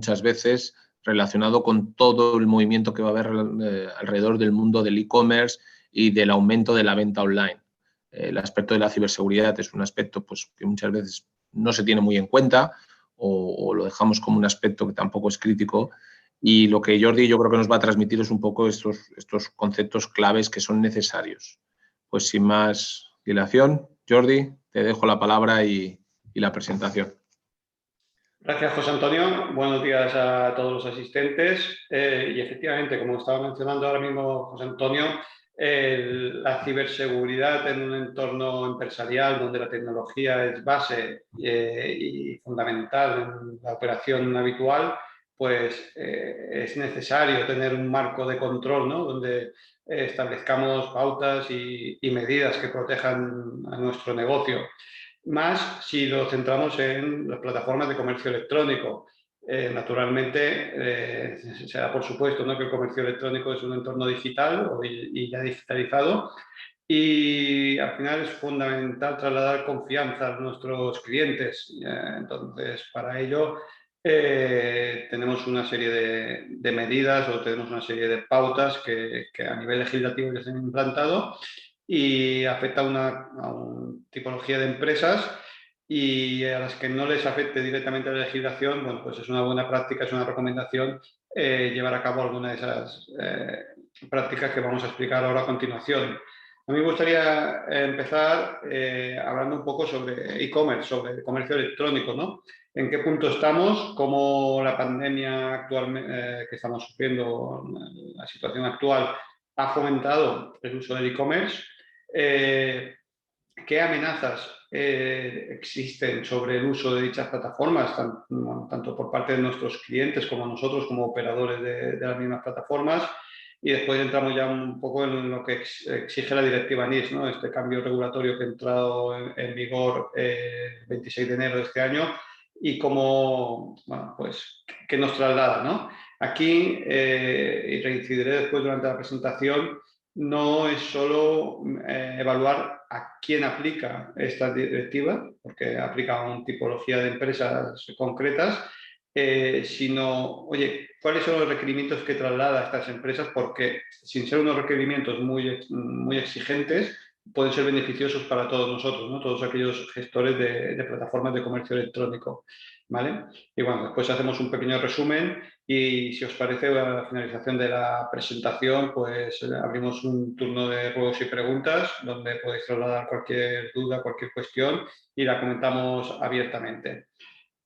muchas veces relacionado con todo el movimiento que va a haber alrededor del mundo del e-commerce y del aumento de la venta online. El aspecto de la ciberseguridad es un aspecto pues, que muchas veces no se tiene muy en cuenta o lo dejamos como un aspecto que tampoco es crítico. Y lo que Jordi yo creo que nos va a transmitir es un poco estos conceptos claves que son necesarios. Pues sin más dilación, Jordi, te dejo la palabra y la presentación. Gracias, José Antonio. Buenos días a todos los asistentes. Y efectivamente, como estaba mencionando ahora mismo José Antonio, la ciberseguridad en un entorno empresarial donde la tecnología es base y fundamental en la operación habitual, pues es necesario tener un marco de control, ¿no? Donde establezcamos pautas y medidas que protejan a nuestro negocio. Más si lo centramos en las plataformas de comercio electrónico. Naturalmente, se da por supuesto, ¿no?, que el comercio electrónico es un entorno digital y ya digitalizado, y al final es fundamental trasladar confianza a nuestros clientes. Entonces, para ello tenemos una serie de medidas o tenemos una serie de pautas que a nivel legislativo ya se han implantado y afecta a una tipología de empresas, y a las que no les afecte directamente la legislación, bueno, pues es una buena práctica, es una recomendación llevar a cabo alguna de esas prácticas que vamos a explicar ahora a continuación. A mí me gustaría empezar hablando un poco sobre e-commerce, sobre el comercio electrónico, ¿no? ¿En qué punto estamos? ¿Cómo la pandemia actual que estamos sufriendo, la situación actual, ha fomentado el uso del e-commerce? ¿Qué amenazas existen sobre el uso de dichas plataformas, tanto por parte de nuestros clientes como nosotros como operadores de las mismas plataformas? Y después entramos ya un poco en lo que exige la directiva NIS, ¿no? Este cambio regulatorio que ha entrado en vigor el 26 de enero de este año, y cómo, bueno, pues, qué nos traslada, ¿no? Aquí, y reincidiré después durante la presentación, no es solo evaluar a quién aplica esta directiva, porque aplica a una tipología de empresas concretas, sino, oye, ¿cuáles son los requerimientos que traslada a estas empresas? Porque sin ser unos requerimientos muy exigentes, pueden ser beneficiosos para todos nosotros, ¿no? Todos aquellos gestores de plataformas de comercio electrónico, ¿vale? Y bueno, después hacemos un pequeño resumen y, si os parece, a la finalización de la presentación, pues abrimos un turno de juegos y preguntas donde podéis trasladar cualquier duda, cualquier cuestión, y la comentamos abiertamente.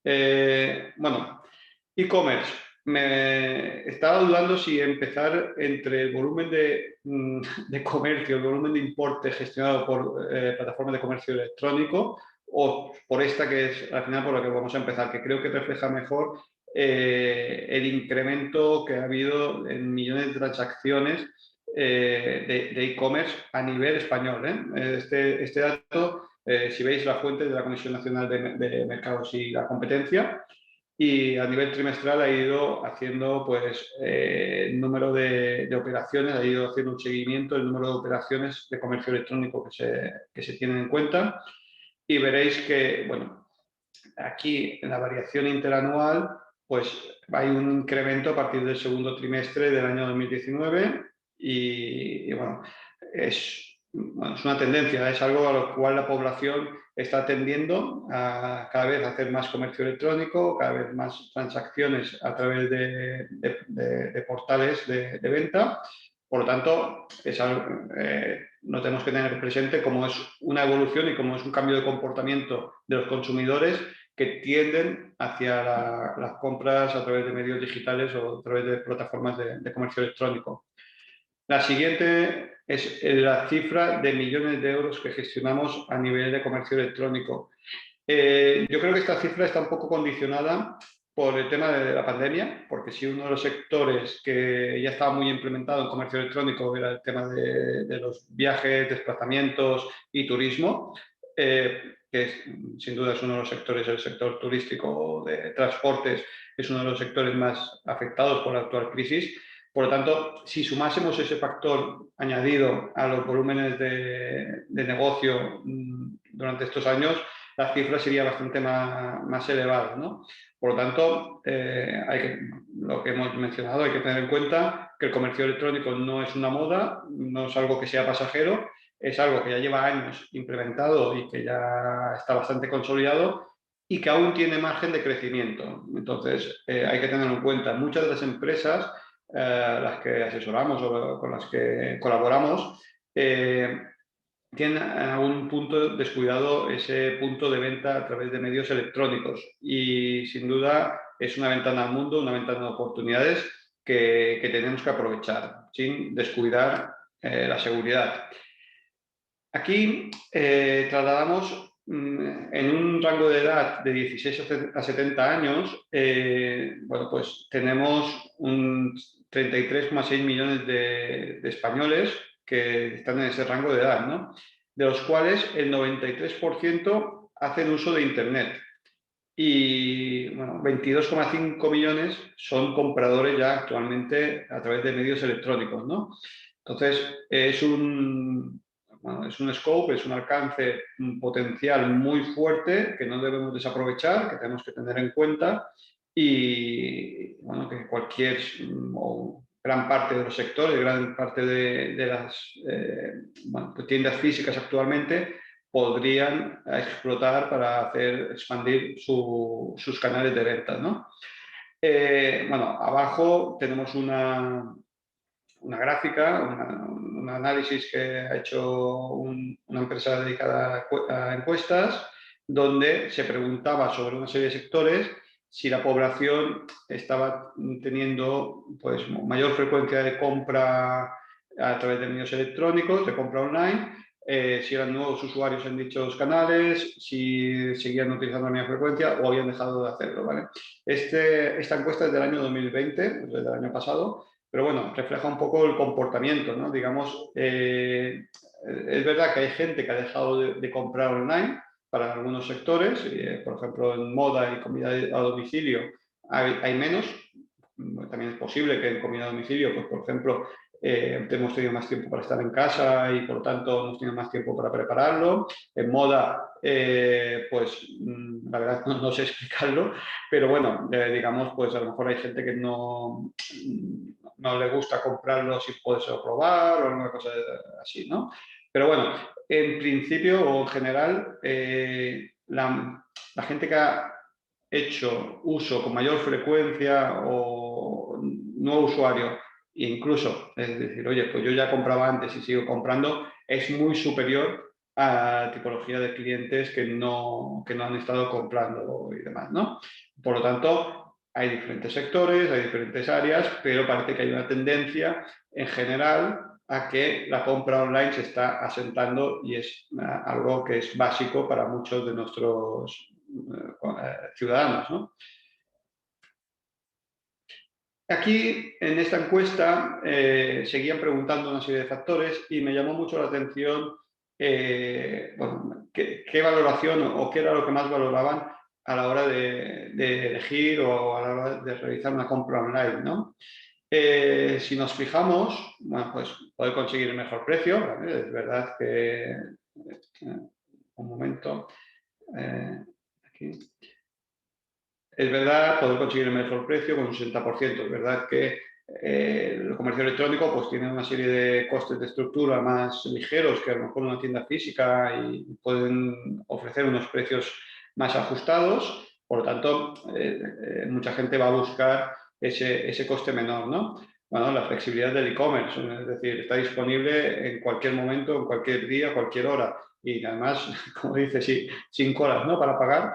Bueno, e-commerce. Me estaba dudando si empezar entre el volumen de comercio, el volumen de importe gestionado por plataformas de comercio electrónico, o por esta que es al final por la que vamos a empezar, que creo que refleja mejor el incremento que ha habido en millones de transacciones de e-commerce a nivel español. Este dato, si veis la fuente de la Comisión Nacional de Mercados y la Competencia, y a nivel trimestral ha ido haciendo pues, el número de operaciones, ha ido haciendo un seguimiento del número de operaciones de comercio electrónico que se tienen en cuenta, y veréis que, bueno, aquí en la variación interanual pues hay un incremento a partir del segundo trimestre del año 2019 y bueno, es una tendencia, es algo a lo cual la población está tendiendo a cada vez hacer más comercio electrónico, cada vez más transacciones a través de portales de venta. Por lo tanto, es algo, no tenemos que tener presente cómo es una evolución y cómo es un cambio de comportamiento de los consumidores que tienden hacia las compras a través de medios digitales o a través de plataformas de comercio electrónico. La siguiente es la cifra de millones de euros que gestionamos a nivel de comercio electrónico. Yo creo que esta cifra está un poco condicionada por el tema de la pandemia, porque si uno de los sectores que ya estaba muy implementado en comercio electrónico era el tema de los viajes, desplazamientos y turismo, que sin duda es uno de los sectores, el sector turístico de transportes es uno de los sectores más afectados por la actual crisis. Por lo tanto, si sumásemos ese factor añadido a los volúmenes de negocio durante estos años, la cifra sería bastante más elevada, ¿no? Por lo tanto, lo que hemos mencionado, hay que tener en cuenta que el comercio electrónico no es una moda, no es algo que sea pasajero, es algo que ya lleva años implementado y que ya está bastante consolidado y que aún tiene margen de crecimiento. Entonces, hay que tenerlo en cuenta. Muchas de las empresas, las que asesoramos o con las que colaboramos, tienen en algún punto descuidado ese punto de venta a través de medios electrónicos y sin duda es una ventana al mundo, una ventana de oportunidades que tenemos que aprovechar sin descuidar la seguridad. Aquí trasladamos en un rango de edad de 16 a 70 años, bueno, pues tenemos un 33,6 millones de españoles que están en ese rango de edad, ¿no? De los cuales el 93% hacen uso de Internet y bueno, 22,5 millones son compradores ya actualmente a través de medios electrónicos, ¿no? Entonces, bueno, es un scope, es un alcance un potencial muy fuerte que no debemos desaprovechar, que tenemos que tener en cuenta y bueno, que cualquier o gran parte de los sectores, gran parte de las bueno, tiendas físicas actualmente podrían explotar para hacer expandir sus canales de venta, ¿no? Bueno, abajo tenemos una gráfica, un análisis que ha hecho una empresa dedicada a encuestas, donde se preguntaba sobre una serie de sectores si la población estaba teniendo pues, mayor frecuencia de compra a través de medios electrónicos, de compra online, si eran nuevos usuarios en dichos canales, si seguían utilizando la misma frecuencia o habían dejado de hacerlo. ¿Vale? Esta encuesta es del año 2020, es del año pasado, pero bueno, refleja un poco el comportamiento, ¿no? Digamos, es verdad que hay gente que ha dejado de comprar online para algunos sectores, por ejemplo, en moda y comida a domicilio hay menos. También es posible que en comida a domicilio, pues por ejemplo, hemos tenido más tiempo para estar en casa y por lo tanto hemos tenido más tiempo para prepararlo. En moda, pues la verdad no sé explicarlo, pero bueno, digamos, pues a lo mejor hay gente que no le gusta comprarlo sin podérselo probar o alguna cosa así, ¿no? Pero bueno, en principio o en general, la gente que ha hecho uso con mayor frecuencia o nuevo usuario, incluso, es decir, oye, pues yo ya compraba antes y sigo comprando, es muy superior a la tipología de clientes que no han estado comprando y demás, ¿no? Por lo tanto, hay diferentes sectores, hay diferentes áreas, pero parece que hay una tendencia en general a que la compra online se está asentando y es algo que es básico para muchos de nuestros ciudadanos, ¿no? Aquí, en esta encuesta, seguían preguntando una serie de factores y me llamó mucho la atención bueno, qué valoración o qué era lo que más valoraban a la hora de elegir o a la hora de realizar una compra online, ¿no? Si nos fijamos, bueno, pues poder conseguir el mejor precio, ¿vale? Es verdad que... un momento. Aquí. Es verdad, poder conseguir el mejor precio con un 60%. Es verdad que el comercio electrónico pues, tiene una serie de costes de estructura más ligeros que a lo mejor una tienda física y pueden ofrecer unos precios más ajustados. Por lo tanto, mucha gente va a buscar ese coste menor, ¿no? Bueno, la flexibilidad del e-commerce, es decir, está disponible en cualquier momento, en cualquier día, cualquier hora. Y además, como dice, sí, sin colas, ¿no? Para pagar.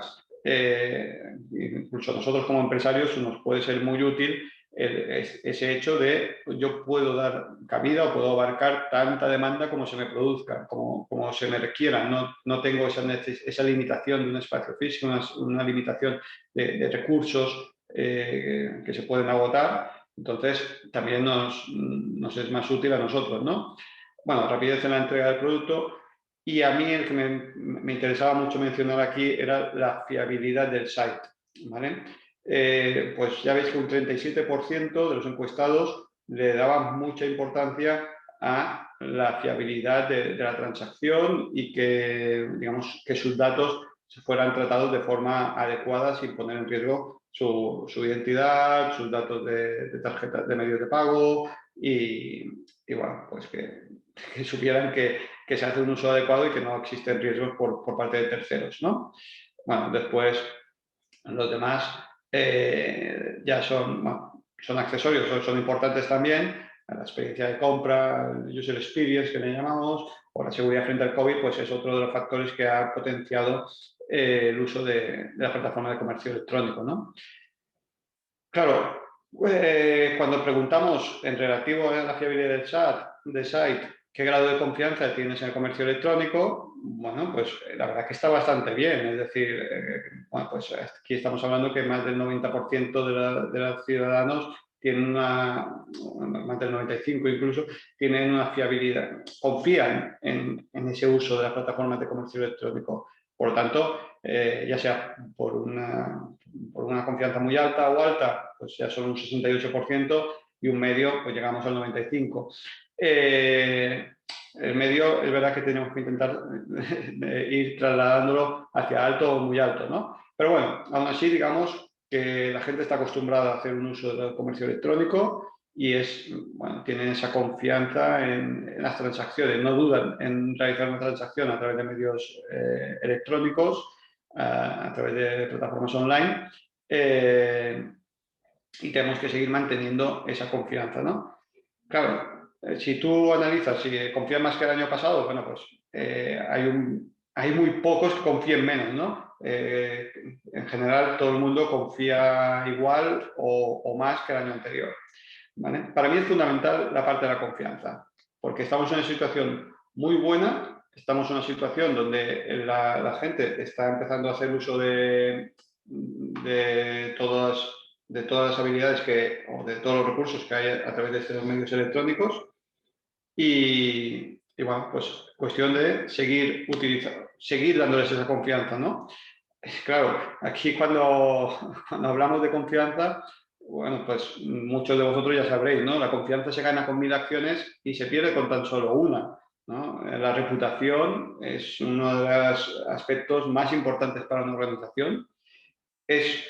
Incluso nosotros como empresarios nos puede ser muy útil ese hecho de yo puedo dar cabida o puedo abarcar tanta demanda como se me produzca, como se me requiera. No tengo esa limitación de un espacio físico, una limitación de recursos que se pueden agotar. Entonces, también nos es más útil a nosotros, ¿no? Bueno, rapidez en la entrega del producto. Y a mí el que me interesaba mucho mencionar aquí era la fiabilidad del site, ¿vale? Pues ya veis que un 37% de los encuestados le daban mucha importancia a la fiabilidad de la transacción y que, digamos, que sus datos se fueran tratados de forma adecuada sin poner en riesgo su identidad, sus datos de tarjetas de medios de pago y bueno, pues que supieran que se hace un uso adecuado y que no existen riesgos por parte de terceros, ¿no? Bueno, después los demás ya son accesorios, son importantes también. La experiencia de compra, el user experience que le llamamos, o la seguridad frente al COVID, pues es otro de los factores que ha potenciado el uso de la plataforma de comercio electrónico, ¿no? Claro, cuando preguntamos en relativo a la fiabilidad del site, qué grado de confianza tienes en el comercio electrónico, bueno, pues la verdad que está bastante bien. Es decir, bueno, pues aquí estamos hablando que más del 90% de los ciudadanos tienen más del 95 incluso, tienen una fiabilidad, confían en ese uso de las plataformas de comercio electrónico. Por lo tanto, ya sea por una confianza muy alta o alta, pues ya son un 68% y un medio, pues llegamos al 95%. El medio es verdad que tenemos que intentar ir trasladándolo hacia alto o muy alto, ¿no? Pero bueno, aún así, digamos que la gente está acostumbrada a hacer un uso del comercio electrónico y bueno, tienen esa confianza en las transacciones, no dudan en realizar una transacción a través de medios electrónicos, a través de plataformas online, y tenemos que seguir manteniendo esa confianza, ¿no? Claro, si tú analizas, si confías más que el año pasado, bueno, pues hay muy pocos que confíen menos, ¿no? En general, todo el mundo confía igual o más que el año anterior, ¿vale? Para mí es fundamental la parte de la confianza, porque estamos en una situación muy buena, estamos en una situación donde la gente está empezando a hacer uso de todas las habilidades o de todos los recursos que hay a través de estos medios electrónicos y bueno, pues cuestión de seguir dándoles esa confianza, ¿no? Claro, aquí cuando hablamos de confianza, bueno, pues muchos de vosotros ya sabréis, ¿no? La confianza se gana con 1000 acciones y se pierde con tan solo una, ¿no? La reputación es uno de los aspectos más importantes para una organización. Es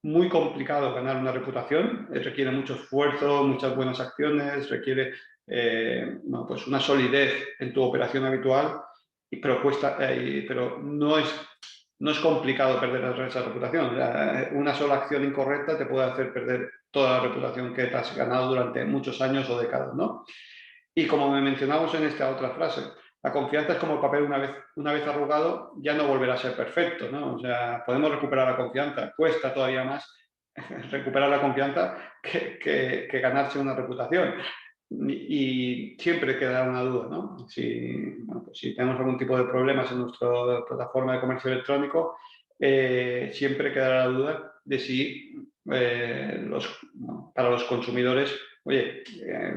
muy complicado ganar una reputación, requiere mucho esfuerzo, muchas buenas acciones, requiere bueno, pues una solidez en tu operación habitual, pero no es complicado perder esa reputación. Una sola acción incorrecta te puede hacer perder toda la reputación que te has ganado durante muchos años o décadas, ¿no? Y como me mencionamos en esta otra frase, la confianza es como el papel una vez arrugado, ya no volverá a ser perfecto, ¿no? O sea, podemos recuperar la confianza, cuesta todavía más recuperar la confianza que ganarse una reputación. Y siempre queda una duda, ¿no? Bueno, pues si tenemos algún tipo de problemas en nuestra plataforma de comercio electrónico, siempre quedará la duda de si para los consumidores, oye,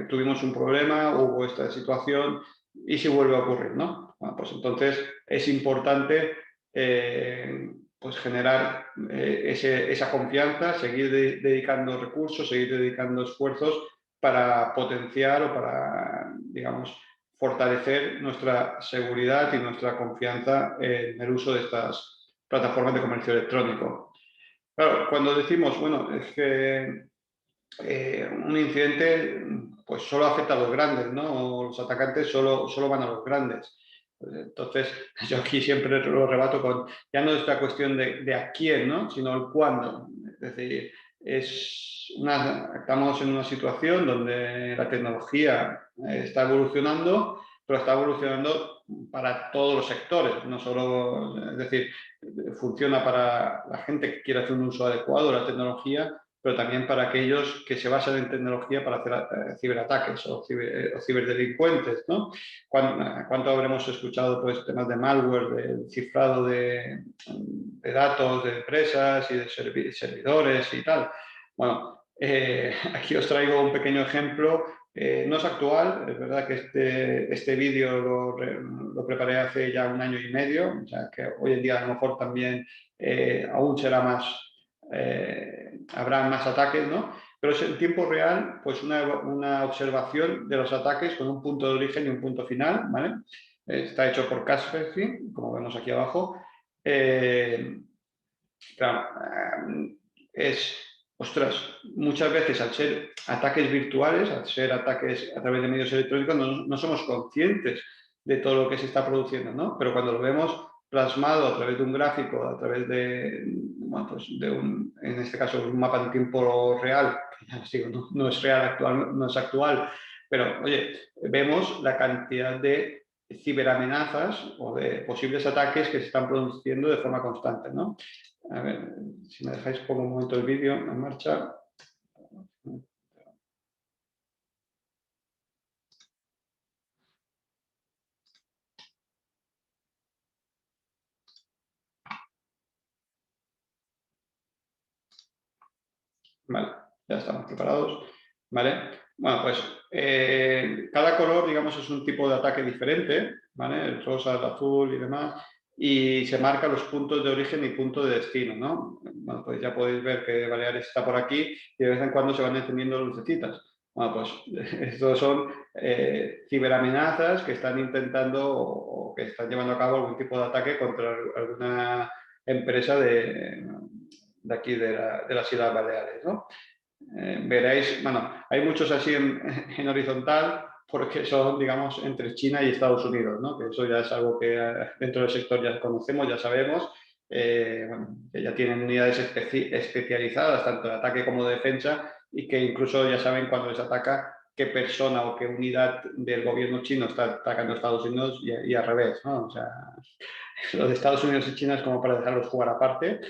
tuvimos un problema, hubo esta situación y si vuelve a ocurrir, ¿no? Bueno, pues entonces es importante pues generar esa confianza, seguir dedicando recursos, seguir dedicando esfuerzos para potenciar o para, digamos, fortalecer nuestra seguridad y nuestra confianza en el uso de estas plataformas de comercio electrónico. Claro, cuando decimos, bueno, es que un incidente pues solo afecta a los grandes, ¿no? Los atacantes solo van a los grandes. Entonces, yo aquí siempre lo rebato con, ya no es la cuestión de a quién, ¿no? Sino el cuándo. Es decir, estamos en una situación donde la tecnología está evolucionando, pero está evolucionando para todos los sectores, no solo, es decir, funciona para la gente que quiere hacer un uso adecuado de la tecnología, pero también para aquellos que se basan en tecnología para hacer ciberataques o ciberdelincuentes, ¿no? ¿Cuánto habremos escuchado pues, temas de malware, de cifrado de datos de empresas y de servidores y tal? Bueno, aquí os traigo un pequeño ejemplo. No es actual, es verdad que este vídeo lo preparé hace ya 1 año y medio, o sea que hoy en día a lo mejor también aún será más, habrá más ataques, ¿no? Pero es en tiempo real, pues una observación de los ataques con un punto de origen y un punto final, ¿vale? Está hecho por Kaspersky, como vemos aquí abajo. Claro, es, ostras, muchas veces al ser ataques virtuales, al ser ataques a través de medios electrónicos, no somos conscientes de todo lo que se está produciendo, ¿no? Pero cuando lo vemos plasmado a través de un gráfico, a través de, bueno, pues en este caso, un mapa en tiempo real, que ya les digo, no es real actual, no es actual, pero oye, vemos la cantidad de ciberamenazas o de posibles ataques que se están produciendo de forma constante, ¿no? A ver, si me dejáis pongo un momento el vídeo en marcha. Vale, ya estamos preparados. Vale, bueno, pues cada color, digamos, es un tipo de ataque diferente, ¿vale? El rosa, el azul y demás, y se marcan los puntos de origen y punto de destino, ¿no? Bueno, pues ya podéis ver que Baleares está por aquí y de vez en cuando se van encendiendo lucecitas. Bueno, pues estos son ciberamenazas que están intentando o que están llevando a cabo algún tipo de ataque contra alguna empresa de aquí, de las Islas Baleares, ¿no? Veréis, bueno, hay muchos así en horizontal porque son, digamos, entre China y Estados Unidos, ¿no? Que eso ya es algo que dentro del sector ya conocemos, ya sabemos, bueno, que ya tienen unidades especializadas, tanto de ataque como de defensa, y que incluso ya saben cuando les ataca qué persona o qué unidad del gobierno chino está atacando a Estados Unidos y al revés, ¿no? O sea, lo de Estados Unidos y China es como para dejarlos jugar aparte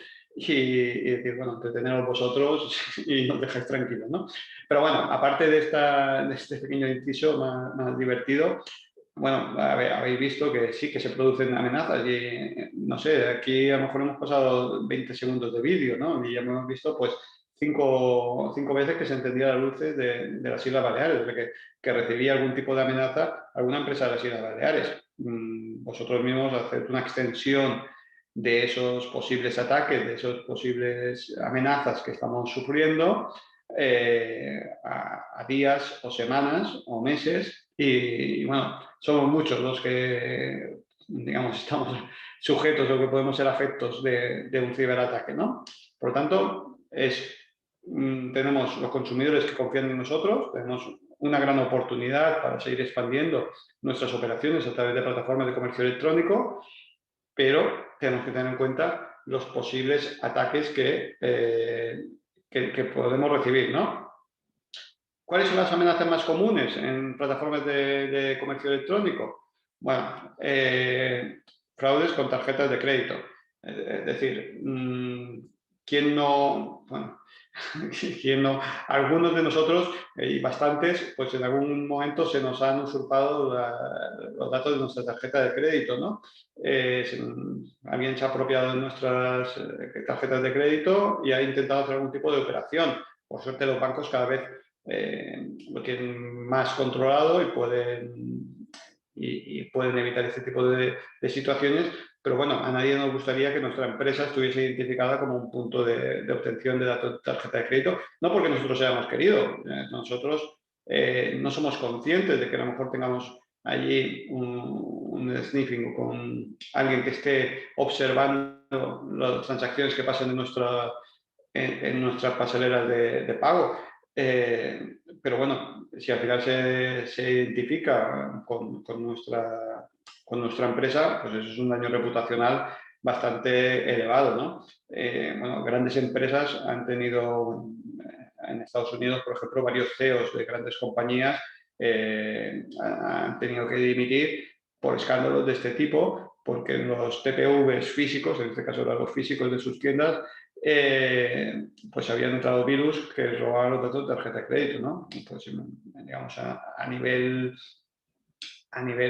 y decir, bueno, entreteneros vosotros y nos dejáis tranquilos, ¿no? Pero bueno, aparte de este pequeño inciso más divertido, bueno, habéis visto que sí que se producen amenazas y, no sé, aquí a lo mejor hemos pasado 20 segundos de vídeo, ¿no? Y ya hemos visto, pues, cinco veces que se encendía las luces de las Islas Baleares, de que recibía algún tipo de amenaza alguna empresa de las Islas Baleares. Vosotros mismos haced una extensión de esos posibles ataques, de esas posibles amenazas que estamos sufriendo a días o semanas o meses y bueno, somos muchos los que, digamos, estamos sujetos o que podemos ser afectos de un ciberataque, ¿no? Por lo tanto, tenemos los consumidores que confían en nosotros, tenemos una gran oportunidad para seguir expandiendo nuestras operaciones a través de plataformas de comercio electrónico, pero tenemos que tener en cuenta los posibles ataques que podemos recibir, ¿no? ¿Cuáles son las amenazas más comunes en plataformas de comercio electrónico? Bueno, fraudes con tarjetas de crédito. Es decir, ¿quién no? Bueno, ¿quién no? Algunos de nosotros, y bastantes, pues en algún momento se nos han usurpado los datos de nuestra tarjeta de crédito, ¿no? Alguien se ha apropiado de nuestras tarjetas de crédito y ha intentado hacer algún tipo de operación. Por suerte los bancos cada vez lo tienen más controlado y pueden evitar este tipo de situaciones, pero bueno, a nadie nos gustaría que nuestra empresa estuviese identificada como un punto de obtención de datos de tarjeta de crédito, no porque nosotros hayamos querido, nosotros no somos conscientes de que a lo mejor tengamos allí un sniffing o con alguien que esté observando las transacciones que pasan en nuestras pasarelas de pago. Pero bueno, si al final se identifica con nuestra empresa, pues eso es un daño reputacional bastante elevado, ¿no? Bueno, grandes empresas han tenido, en Estados Unidos, por ejemplo, varios CEOs de grandes compañías han tenido que dimitir por escándalos de este tipo, porque en los TPVs físicos, en este caso eran los físicos de sus tiendas, pues habían entrado virus que robaban los datos de tarjeta de crédito, ¿no? Pues, digamos, a nivel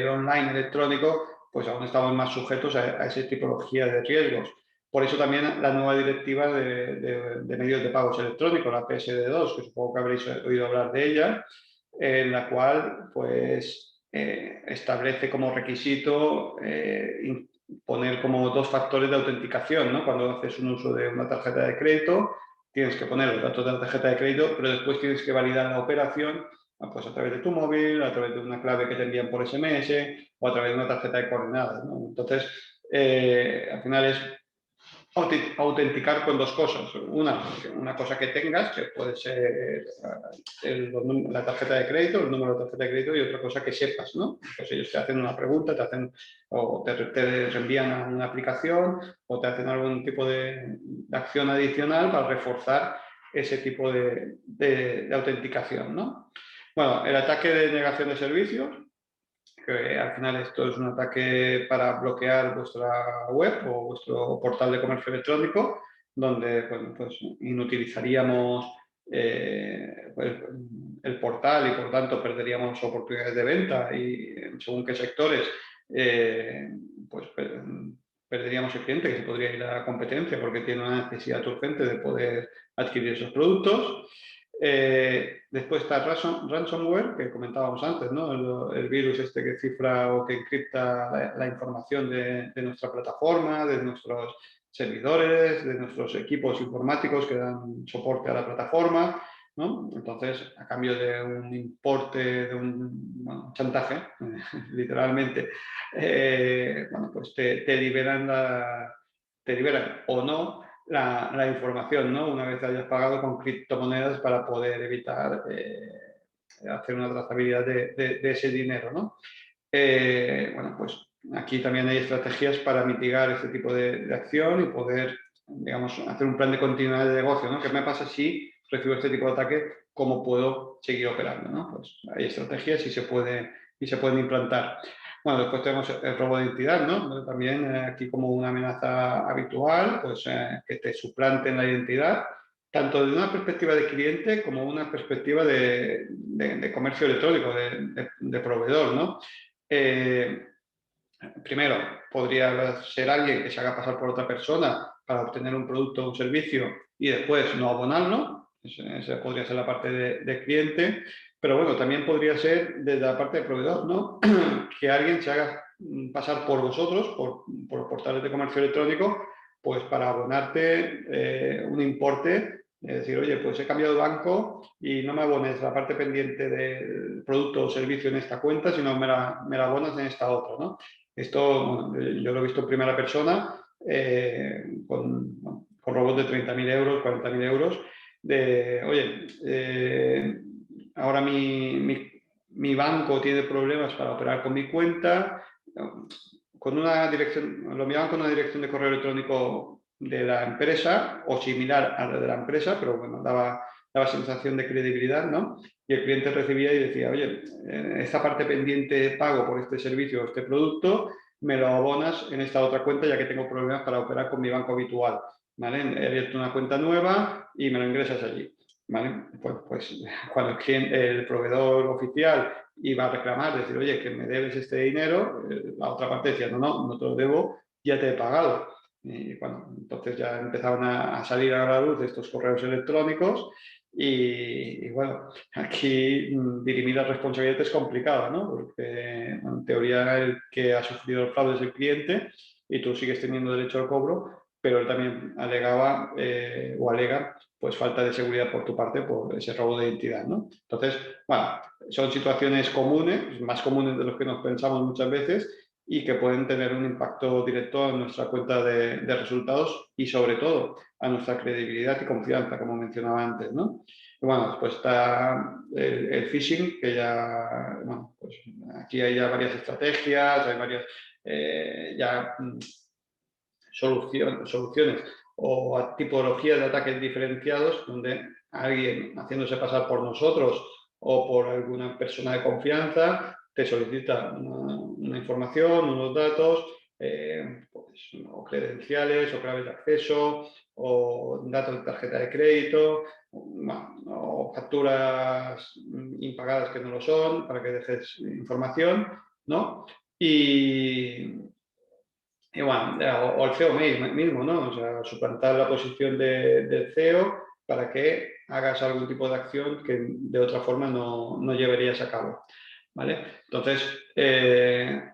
online electrónico, pues aún estamos más sujetos a esa tipología de riesgos. Por eso también la nueva directiva de medios de pagos electrónicos, la PSD2, que supongo que habréis oído hablar de ella, en la cual pues establece como requisito poner como dos factores de autenticación, ¿no? Cuando haces un uso de una tarjeta de crédito, tienes que poner los datos de la tarjeta de crédito, pero después tienes que validar la operación pues a través de tu móvil, a través de una clave que te envían por SMS o a través de una tarjeta de coordenadas, ¿no? Entonces, al final es autenticar con dos cosas. Una cosa que tengas, que puede ser la tarjeta de crédito, el número de tarjeta de crédito, y otra cosa que sepas, ¿no? Pues ellos te hacen una pregunta, te reenvían a una aplicación o te hacen algún tipo de acción adicional para reforzar ese tipo de autenticación, ¿no? Bueno, el ataque de negación de servicios, que al final esto es un ataque para bloquear vuestra web o vuestro portal de comercio electrónico, donde pues inutilizaríamos pues, el portal y por tanto perderíamos oportunidades de venta y según qué sectores pues perderíamos el cliente que se podría ir a la competencia porque tiene una necesidad urgente de poder adquirir esos productos. Después está ransomware, que comentábamos antes, ¿no? El virus este que cifra o que encripta la información de nuestra plataforma, de nuestros servidores, de nuestros equipos informáticos que dan soporte a la plataforma, ¿no? Entonces, a cambio de un importe, de un chantaje, literalmente, bueno, pues te liberan o no la información, ¿no? Una vez hayas pagado con criptomonedas para poder evitar hacer una trazabilidad de ese dinero, ¿no? Bueno, pues aquí también hay estrategias para mitigar este tipo de acción y poder, digamos, hacer un plan de continuidad de negocio, ¿no? ¿Qué me pasa si recibo este tipo de ataque? ¿Cómo puedo seguir operando, ¿no? Pues hay estrategias y se pueden implantar. Bueno, después tenemos el robo de identidad, ¿no? También aquí como una amenaza habitual, pues que te suplanten la identidad, tanto desde una perspectiva de cliente como una perspectiva de comercio electrónico, de proveedor, ¿no? Primero, podría ser alguien que se haga pasar por otra persona para obtener un producto o un servicio y después no abonarlo. Esa podría ser la parte de cliente. Pero bueno, también podría ser desde la parte de proveedor, ¿no? Que alguien se haga pasar por vosotros, por portales de comercio electrónico, pues para abonarte un importe. Es decir, oye, pues he cambiado de banco y no me abones la parte pendiente del producto o servicio en esta cuenta, sino me la abonas en esta otra, ¿no? Esto, bueno, yo lo he visto en primera persona con robots de 30.000 euros, 40.000 euros, de, oye, ahora mi banco tiene problemas para operar con mi cuenta, con una dirección, lo enviaban con una dirección de correo electrónico de la empresa o similar a la de la empresa, pero bueno, daba sensación de credibilidad, ¿no? Y el cliente recibía y decía, oye, esta parte pendiente de pago por este servicio o este producto, me lo abonas en esta otra cuenta ya que tengo problemas para operar con mi banco habitual, ¿vale? He abierto una cuenta nueva y me lo ingresas allí, ¿vale? Pues cuando el proveedor oficial iba a reclamar, decir, oye, que me debes este dinero, la otra parte decía, no te lo debo, ya te he pagado. Y bueno, entonces ya empezaban a salir a la luz estos correos electrónicos y bueno, aquí dirimir la responsabilidad es complicado, ¿no? Porque en teoría el que ha sufrido el fraude es el cliente y tú sigues teniendo derecho al cobro, pero él también alegaba o alega pues falta de seguridad por tu parte por ese robo de identidad, ¿no? Entonces, bueno, son situaciones comunes, más comunes de lo que nos pensamos muchas veces y que pueden tener un impacto directo en nuestra cuenta de resultados y sobre todo a nuestra credibilidad y confianza, como mencionaba antes, ¿no? Y bueno, después está el phishing, que ya, bueno, pues aquí hay ya varias estrategias, hay varias soluciones o tipologías de ataques diferenciados donde alguien haciéndose pasar por nosotros o por alguna persona de confianza te solicita una información, unos datos, pues, o credenciales o claves de acceso o datos de tarjeta de crédito o facturas impagadas que no lo son para que dejes información, ¿no? Y bueno, o el CEO mismo, ¿no? O sea, suplantar la posición del CEO para que hagas algún tipo de acción que de otra forma no llevarías a cabo, ¿vale? Entonces,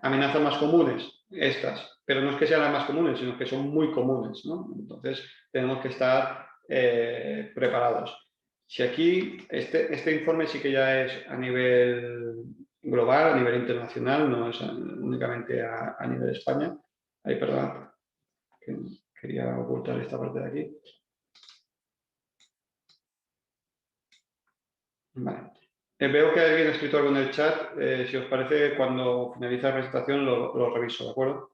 amenazas más comunes, estas, pero no es que sean las más comunes, sino que son muy comunes, ¿no? Entonces, tenemos que estar preparados. Si aquí, este informe sí que ya es a nivel global, a nivel internacional, no es únicamente a nivel de España. Ay, perdón. quería ocultar esta parte de aquí. Vale. Veo que alguien ha escrito algo en el chat. Si os parece, cuando finalice la presentación lo reviso, ¿de acuerdo?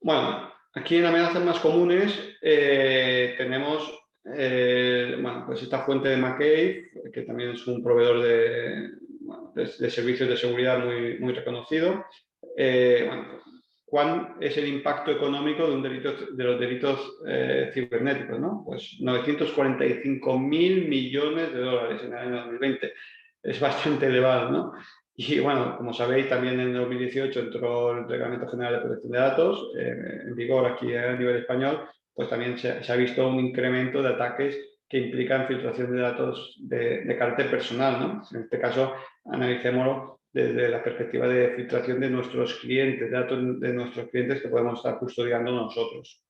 Bueno, aquí en amenazas más comunes tenemos bueno, pues esta fuente de McCabe, que también es un proveedor de servicios de seguridad muy reconocido. Bueno, ¿cuál es el impacto económico de los delitos cibernéticos, ¿no? Pues 945.000 millones de dólares en el año 2020. Es bastante elevado, ¿no? Y bueno, como sabéis, también en 2018 entró el Reglamento General de Protección de Datos en vigor aquí a nivel español, pues también se ha visto un incremento de ataques que implican filtración de datos de carácter personal, ¿no? En este caso, analicémoslo desde la perspectiva de filtración de nuestros clientes, de datos de nuestros clientes que podemos estar custodiando nosotros.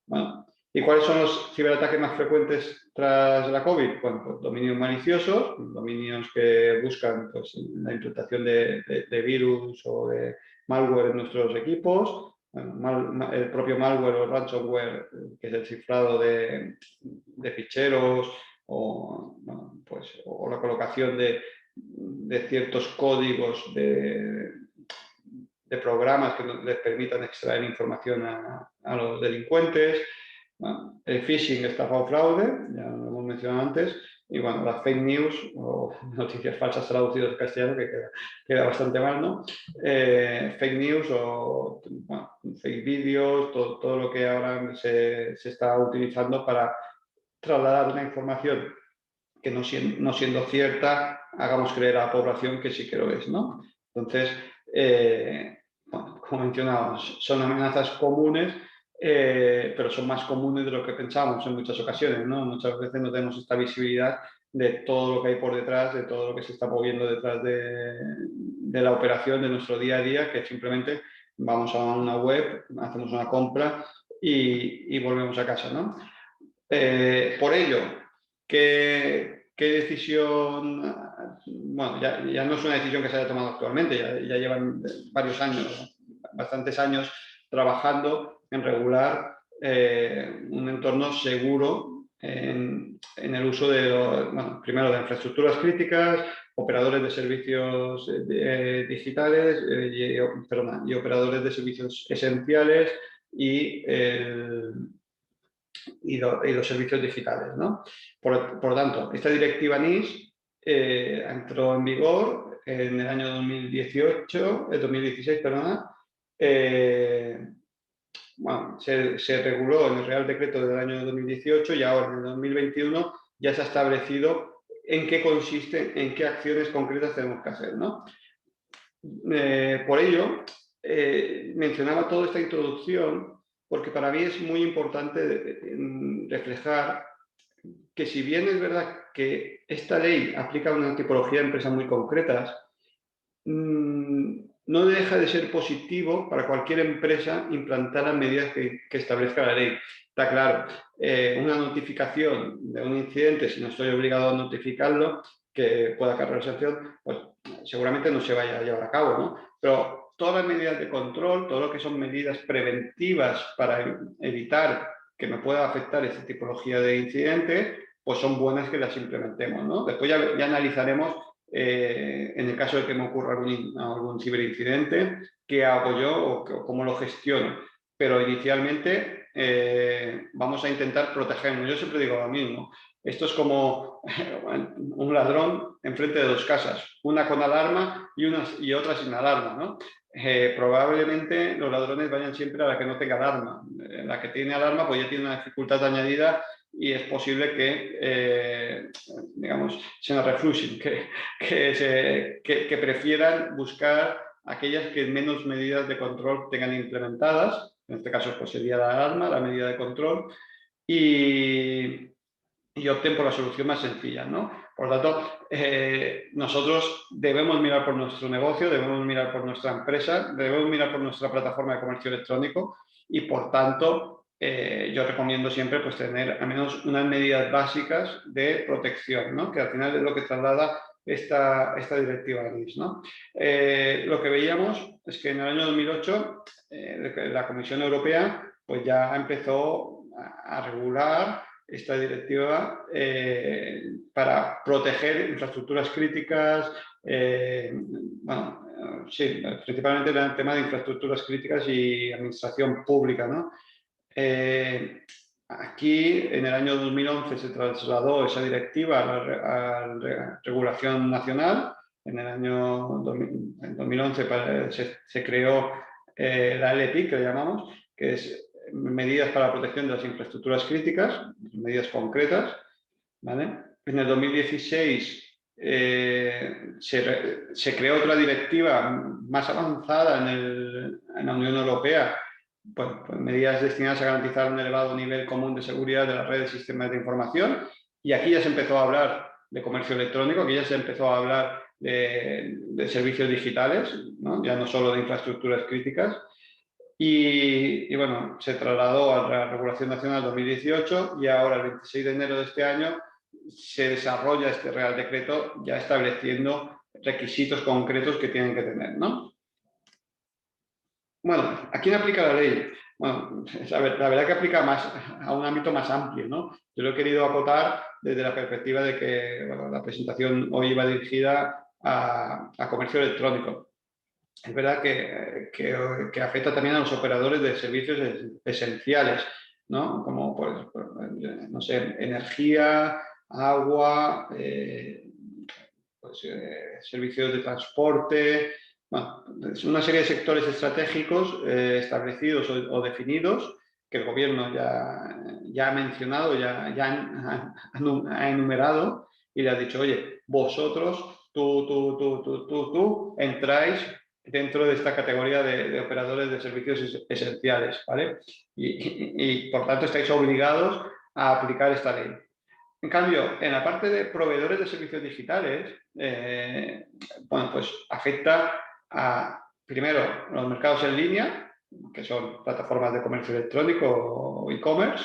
Bueno, ¿y cuáles son los ciberataques más frecuentes tras la COVID? Bueno, pues dominios maliciosos, dominios que buscan pues, la implantación de virus o de malware en nuestros equipos, bueno, el propio malware o ransomware, que es el cifrado de ficheros o, bueno, pues, o la colocación de ciertos códigos de programas que les permitan extraer información a los delincuentes. Bueno, el phishing, estafa o fraude, ya lo hemos mencionado antes, y bueno, las fake news o noticias falsas traducidas al castellano, que queda bastante mal, ¿no? Fake news o bueno, fake vídeos, todo lo que ahora se está utilizando para trasladar una información que no siendo cierta, hagamos creer a la población que sí que lo es, ¿no? Entonces, bueno, como mencionábamos, son amenazas comunes, pero son más comunes de lo que pensamos en muchas ocasiones, ¿no? Muchas veces no tenemos esta visibilidad de todo lo que hay por detrás, de todo lo que se está moviendo detrás de la operación, de nuestro día a día, que simplemente vamos a una web, hacemos una compra y volvemos a casa, ¿no? Por ello, ¿qué decisión? Bueno, ya no es una decisión que se haya tomado actualmente, ya llevan varios años, bastantes años trabajando en regular un entorno seguro en el uso de, bueno, primero de infraestructuras críticas, operadores de servicios digitales y operadores de servicios esenciales y los servicios digitales, ¿no? Por tanto, esta directiva NIS entró en vigor en el año 2016, perdona. Bueno, se reguló en el Real Decreto del año 2018 y ahora en el 2021 ya se ha establecido en qué consiste, en qué acciones concretas tenemos que hacer, ¿no? Por ello, mencionaba toda esta introducción porque para mí es muy importante reflejar que si bien es verdad que esta ley aplica a una tipología de empresas muy concretas, no deja de ser positivo para cualquier empresa implantar las medidas que establezca la ley. Está claro, una notificación de un incidente, si no estoy obligado a notificarlo, que pueda acarrear sanción, pues seguramente no se vaya a llevar a cabo, ¿no? Pero todas las medidas de control, todo lo que son medidas preventivas para evitar que me pueda afectar esta tipología de incidente, pues son buenas que las implementemos, ¿no? Después ya analizaremos, en el caso de que me ocurra algún ciberincidente, qué hago yo o cómo lo gestiono. Pero inicialmente vamos a intentar protegernos. Yo siempre digo lo mismo. Esto es como un ladrón enfrente de dos casas, una con alarma y otra sin alarma, ¿no? Probablemente los ladrones vayan siempre a la que no tenga alarma. La que tiene alarma pues ya tiene una dificultad añadida y es posible que, digamos, se nos refluyen, que prefieran buscar aquellas que menos medidas de control tengan implementadas. En este caso pues sería la alarma, la medida de control, y opten por la solución más sencilla, ¿no? Por lo tanto, nosotros debemos mirar por nuestro negocio, debemos mirar por nuestra empresa, debemos mirar por nuestra plataforma de comercio electrónico y, por tanto, yo recomiendo siempre pues, tener al menos unas medidas básicas de protección, ¿no? Que al final es lo que traslada esta directiva NIS, ¿no? Lo que veíamos es que en el año 2008 la Comisión Europea pues ya empezó a regular esta directiva para proteger infraestructuras críticas, bueno, sí, principalmente el tema de infraestructuras críticas y administración pública, ¿no? Aquí, en el año 2011, se trasladó esa directiva a la regulación nacional. En el año 2011 se creó la LPI, que le llamamos, que es medidas para la protección de las infraestructuras críticas, medidas concretas, ¿vale? En el 2016 se creó otra directiva más avanzada en la Unión Europea, pues medidas destinadas a garantizar un elevado nivel común de seguridad de las redes y sistemas de información. Y aquí ya se empezó a hablar de comercio electrónico, aquí ya se empezó a hablar de servicios digitales, ¿no? Ya no solo de infraestructuras críticas. Y bueno, se trasladó a la Regulación Nacional 2018 y ahora, el 26 de enero de este año, se desarrolla este Real Decreto ya estableciendo requisitos concretos que tienen que tener, ¿no? Bueno, ¿a quién aplica la ley? Bueno, la verdad que aplica más a un ámbito más amplio, ¿no? Yo lo he querido acotar desde la perspectiva de que, bueno, la presentación hoy iba dirigida a comercio electrónico. Es verdad que afecta también a los operadores de servicios esenciales, ¿no? Como, pues, no sé, energía, agua, servicios de transporte. Bueno, es una serie de sectores estratégicos establecidos o definidos que el gobierno ya ha mencionado, ya ha enumerado y le ha dicho, oye, vosotros, tú, entráis dentro de esta categoría de operadores de servicios esenciales, ¿vale? Y por tanto estáis obligados a aplicar esta ley. En cambio, en la parte de proveedores de servicios digitales, bueno, pues afecta a, primero, los mercados en línea, que son plataformas de comercio electrónico o e-commerce,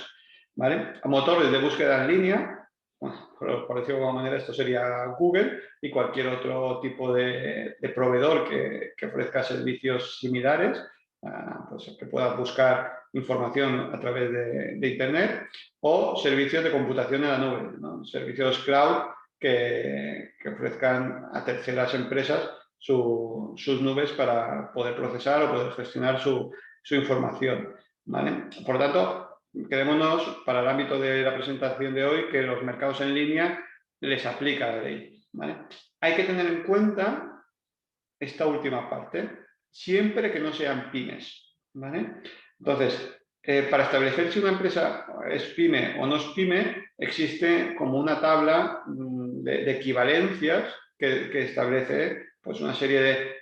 ¿vale? A motores de búsqueda en línea, bueno, por decirlo de alguna manera, esto sería Google y cualquier otro tipo de proveedor que ofrezca servicios similares, pues que pueda buscar información a través de Internet, o servicios de computación en la nube, ¿no? Servicios cloud que ofrezcan a terceras empresas sus nubes para poder procesar o poder gestionar su información, ¿vale? Por lo tanto, quedémonos para el ámbito de la presentación de hoy que los mercados en línea les aplica la ley, ¿vale? Hay que tener en cuenta esta última parte, siempre que no sean pymes, ¿vale? Entonces, para establecer si una empresa es pyme o no es pyme, existe como una tabla de equivalencias que establece pues, una serie de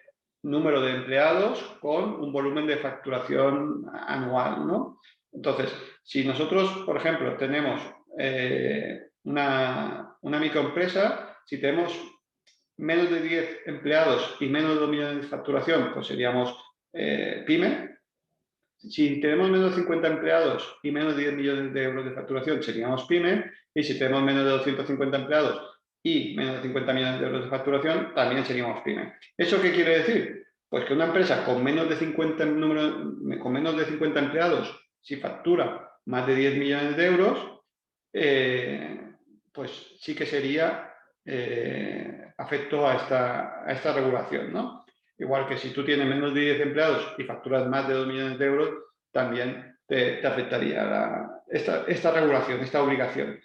número de empleados con un volumen de facturación anual, ¿no? Entonces, si nosotros, por ejemplo, tenemos una microempresa, si tenemos menos de 10 empleados y menos de 2 millones de facturación, pues seríamos pyme. Si tenemos menos de 50 empleados y menos de 10 millones de euros de facturación, seríamos pyme. Y si tenemos menos de 250 empleados y menos de 50 millones de euros de facturación, también seríamos pyme. ¿Eso qué quiere decir? Pues que una empresa con menos de 50 empleados, si factura más de 10 millones de euros, pues sí que sería afecto a esta regulación, ¿no? Igual que si tú tienes menos de 10 empleados y facturas más de 2 millones de euros, también te afectaría esta regulación, esta obligación.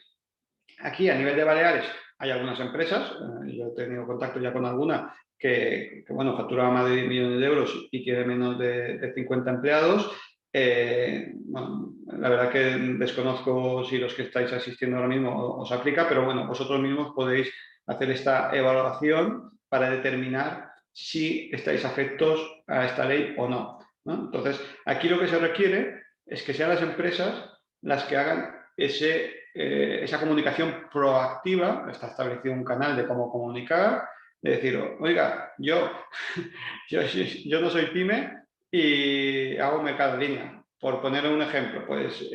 Aquí, a nivel de Baleares, hay algunas empresas, yo he tenido contacto ya con alguna, que bueno, factura más de 10 millones de euros y tiene menos de 50 empleados. Bueno, la verdad que desconozco si los que estáis asistiendo ahora mismo os aplica, pero bueno, vosotros mismos podéis hacer esta evaluación para determinar si estáis afectos a esta ley o no, ¿no? Entonces, aquí lo que se requiere es que sean las empresas las que hagan esa comunicación proactiva. Está establecido un canal de cómo comunicar, de decir, oiga, yo no soy pyme y hago mercado en línea. Por poner un ejemplo, pues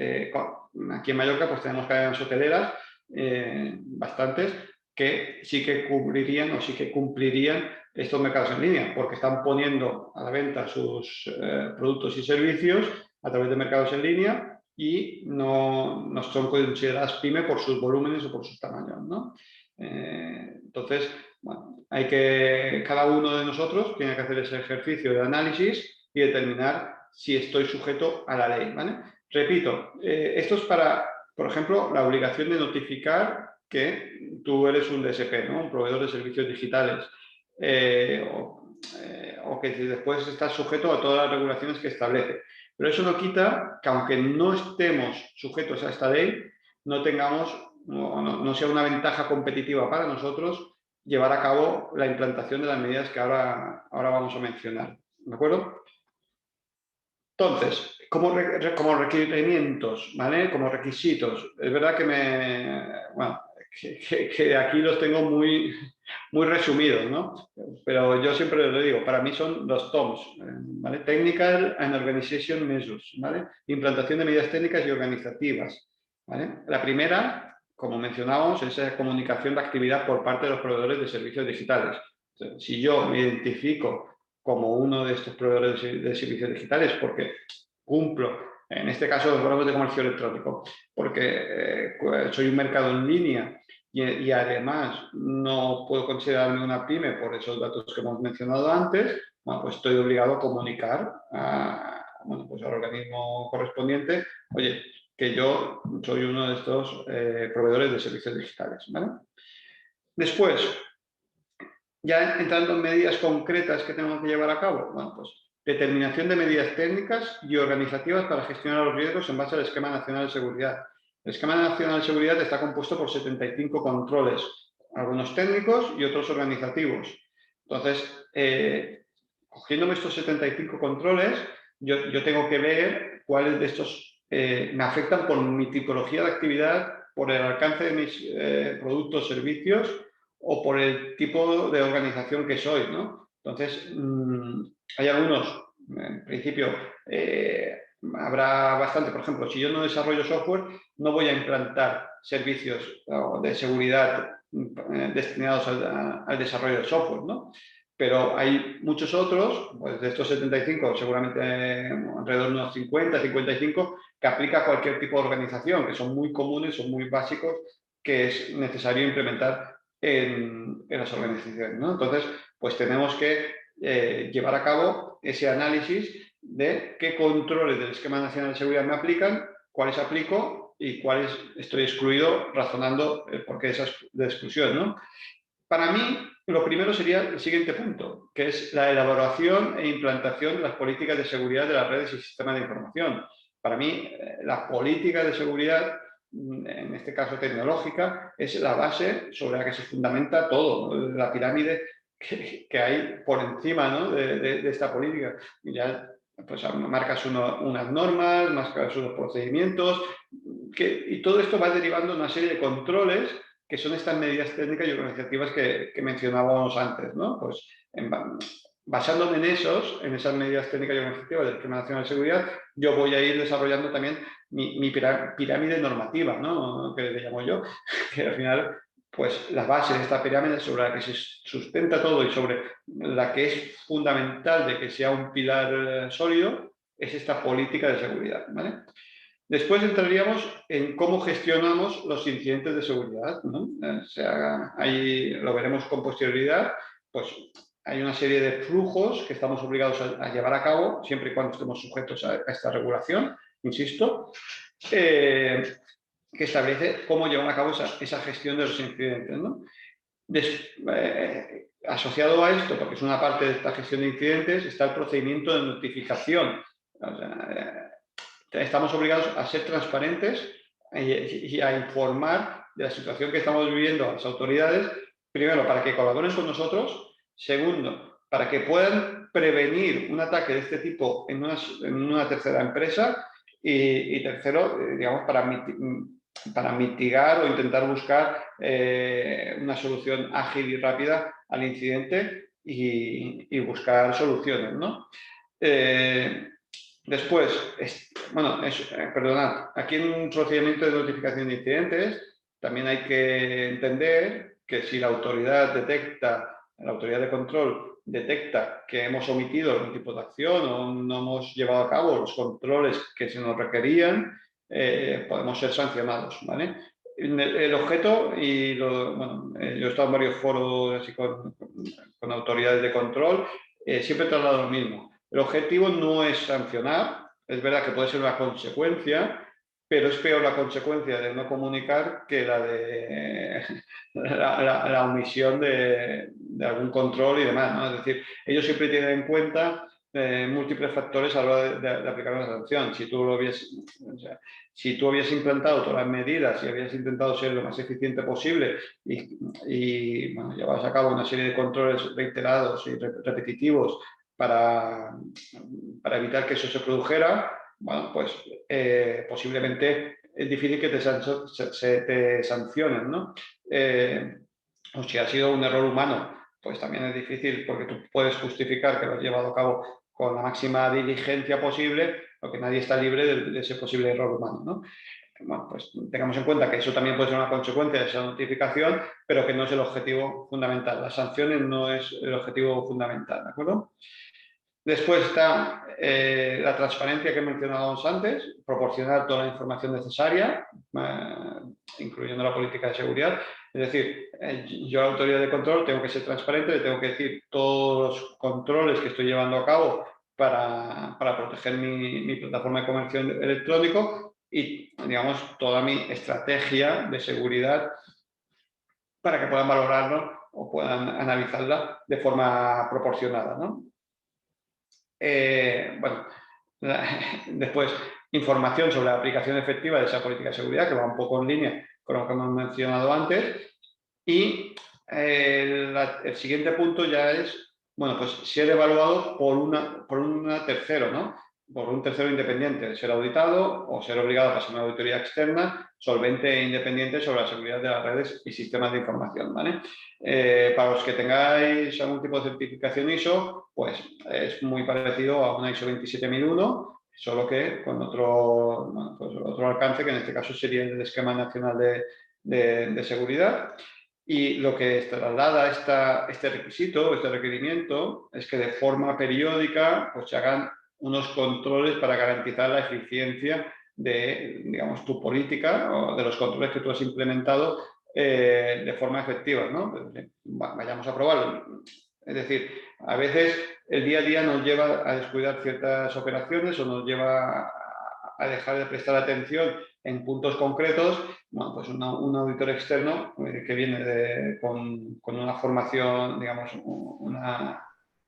aquí en Mallorca pues tenemos cadenas hoteleras, bastantes, que sí que cubrirían o sí que cumplirían estos mercados en línea, porque están poniendo a la venta sus productos y servicios a través de mercados en línea y no son consideradas pyme por sus volúmenes o por sus tamaños, ¿no? Entonces, bueno, cada uno de nosotros tiene que hacer ese ejercicio de análisis y determinar si estoy sujeto a la ley, ¿vale? Repito, esto es para, por ejemplo, la obligación de notificar que tú eres un DSP, ¿no? Un proveedor de servicios digitales, o que después estás sujeto a todas las regulaciones que establece. Pero eso no quita que, aunque no estemos sujetos a esta ley, no tengamos, no sea una ventaja competitiva para nosotros llevar a cabo la implantación de las medidas que ahora vamos a mencionar. ¿De acuerdo? Entonces, como requerimientos, ¿vale? Como requisitos, es verdad que aquí los tengo muy resumidos, ¿no? Pero yo siempre les digo, para mí son los TOMS, ¿vale? Technical and Organization Measures, ¿vale? Implantación de medidas técnicas y organizativas, ¿vale? La primera, como mencionábamos, es la comunicación de actividad por parte de los proveedores de servicios digitales. Entonces, si yo me identifico como uno de estos proveedores de servicios digitales porque cumplo, en este caso los programas de comercio electrónico, porque soy un mercado en línea y además no puedo considerarme una pyme por esos datos que hemos mencionado antes, bueno, pues estoy obligado a comunicar pues al organismo correspondiente, oye, que yo soy uno de estos proveedores de servicios digitales, ¿vale? Después, ya entrando en medidas concretas que tenemos que llevar a cabo, bueno, pues determinación de medidas técnicas y organizativas para gestionar los riesgos en base al Esquema Nacional de Seguridad. El Esquema Nacional de Seguridad está compuesto por 75 controles, algunos técnicos y otros organizativos. Entonces, cogiéndome estos 75 controles, yo tengo que ver cuáles de estos me afectan por mi tipología de actividad, por el alcance de mis productos, servicios, o por el tipo de organización que soy, ¿no? Entonces, hay algunos, en principio, habrá bastante, por ejemplo, si yo no desarrollo software, no voy a implantar servicios de seguridad destinados al desarrollo de software, ¿no? Pero hay muchos otros, pues de estos 75, seguramente alrededor de unos 50, 55, que aplica a cualquier tipo de organización, que son muy comunes, son muy básicos, que es necesario implementar en las organizaciones, ¿no? Entonces, pues tenemos que llevar a cabo ese análisis de qué controles del Esquema Nacional de Seguridad me aplican, cuáles aplico y cuáles estoy excluido, razonando el porqué de exclusión, ¿no? Para mí, lo primero sería el siguiente punto, que es la elaboración e implantación de las políticas de seguridad de las redes y sistemas de información. Para mí, la política de seguridad, en este caso tecnológica, es la base sobre la que se fundamenta todo, ¿no? La pirámide que hay por encima, ¿no? de esta política. Y ya pues marcas unas normas, marcas unos procedimientos, y todo esto va derivando en una serie de controles que son estas medidas técnicas y organizativas que mencionábamos antes, ¿no? Pues basándome en esas medidas técnicas y organizativas del Esquema Nacional de Seguridad, yo voy a ir desarrollando también mi pirámide normativa, ¿no? Que le llamo yo, que al final, pues la base de esta pirámide sobre la que se sustenta todo y sobre la que es fundamental de que sea un pilar sólido, es esta política de seguridad, ¿vale? Después entraríamos en cómo gestionamos los incidentes de seguridad, ¿no? O sea, ahí lo veremos con posterioridad, pues hay una serie de flujos que estamos obligados a llevar a cabo, siempre y cuando estemos sujetos a esta regulación, insisto, que establece cómo llevar a cabo esa gestión de los incidentes, ¿no? Asociado a esto, porque es una parte de esta gestión de incidentes, está el procedimiento de notificación. O sea, estamos obligados a ser transparentes y a informar de la situación que estamos viviendo a las autoridades, primero, para que colaboren con nosotros, segundo, para que puedan prevenir un ataque de este tipo en una tercera empresa y tercero, digamos, para mitigar o intentar buscar una solución ágil y rápida al incidente y buscar soluciones, ¿no? Después, perdonad, aquí en un procedimiento de notificación de incidentes también hay que entender que si la autoridad detecta la autoridad de control detecta que hemos omitido algún tipo de acción o no hemos llevado a cabo los controles que se nos requerían, podemos ser sancionados, ¿vale? El objeto, bueno, yo he estado en varios foros así con autoridades de control, siempre he trasladado lo mismo. El objetivo no es sancionar, es verdad que puede ser una consecuencia, pero es peor la consecuencia de no comunicar que la de la omisión de algún control y demás, ¿no? Es decir, ellos siempre tienen en cuenta múltiples factores a la hora de aplicar una sanción. Si tú habías implantado todas las medidas y habías intentado ser lo más eficiente posible y bueno, llevabas a cabo una serie de controles reiterados y repetitivos para evitar que eso se produjera, bueno, pues posiblemente es difícil que te sancionen, ¿no? O si ha sido un error humano, pues también es difícil porque tú puedes justificar que lo has llevado a cabo con la máxima diligencia posible, porque nadie está libre de ese posible error humano, ¿no? Bueno, pues tengamos en cuenta que eso también puede ser una consecuencia de esa notificación, pero que no es el objetivo fundamental. Las sanciones no es el objetivo fundamental, ¿de acuerdo? Después está la transparencia que mencionábamos antes, proporcionar toda la información necesaria, incluyendo la política de seguridad. Es decir, yo, autoridad de control, tengo que ser transparente, le tengo que decir todos los controles que estoy llevando a cabo para proteger mi plataforma de comercio electrónico y, digamos, toda mi estrategia de seguridad para que puedan valorarlo o puedan analizarla de forma proporcionada, ¿no? Bueno, después, información sobre la aplicación efectiva de esa política de seguridad, que va un poco en línea con lo que hemos mencionado antes. Y el siguiente punto ya es, bueno, pues ser evaluado por un tercero, ¿no? Por un tercero independiente, ser auditado o ser obligado a pasar una auditoría externa, solvente e independiente sobre la seguridad de las redes y sistemas de información, ¿vale? Para los que tengáis algún tipo de certificación ISO, pues es muy parecido a una ISO 27001, solo que con otro alcance, que en este caso sería el Esquema Nacional de Seguridad. Y lo que traslada este requisito, este requerimiento, es que de forma periódica pues, se hagan unos controles para garantizar la eficiencia de, digamos, tu política o de los controles que tú has implementado de forma efectiva, ¿no? Vayamos a probarlo. Es decir, a veces el día a día nos lleva a descuidar ciertas operaciones o nos lleva a dejar de prestar atención en puntos concretos. Bueno, pues un auditor externo que viene con una formación, digamos,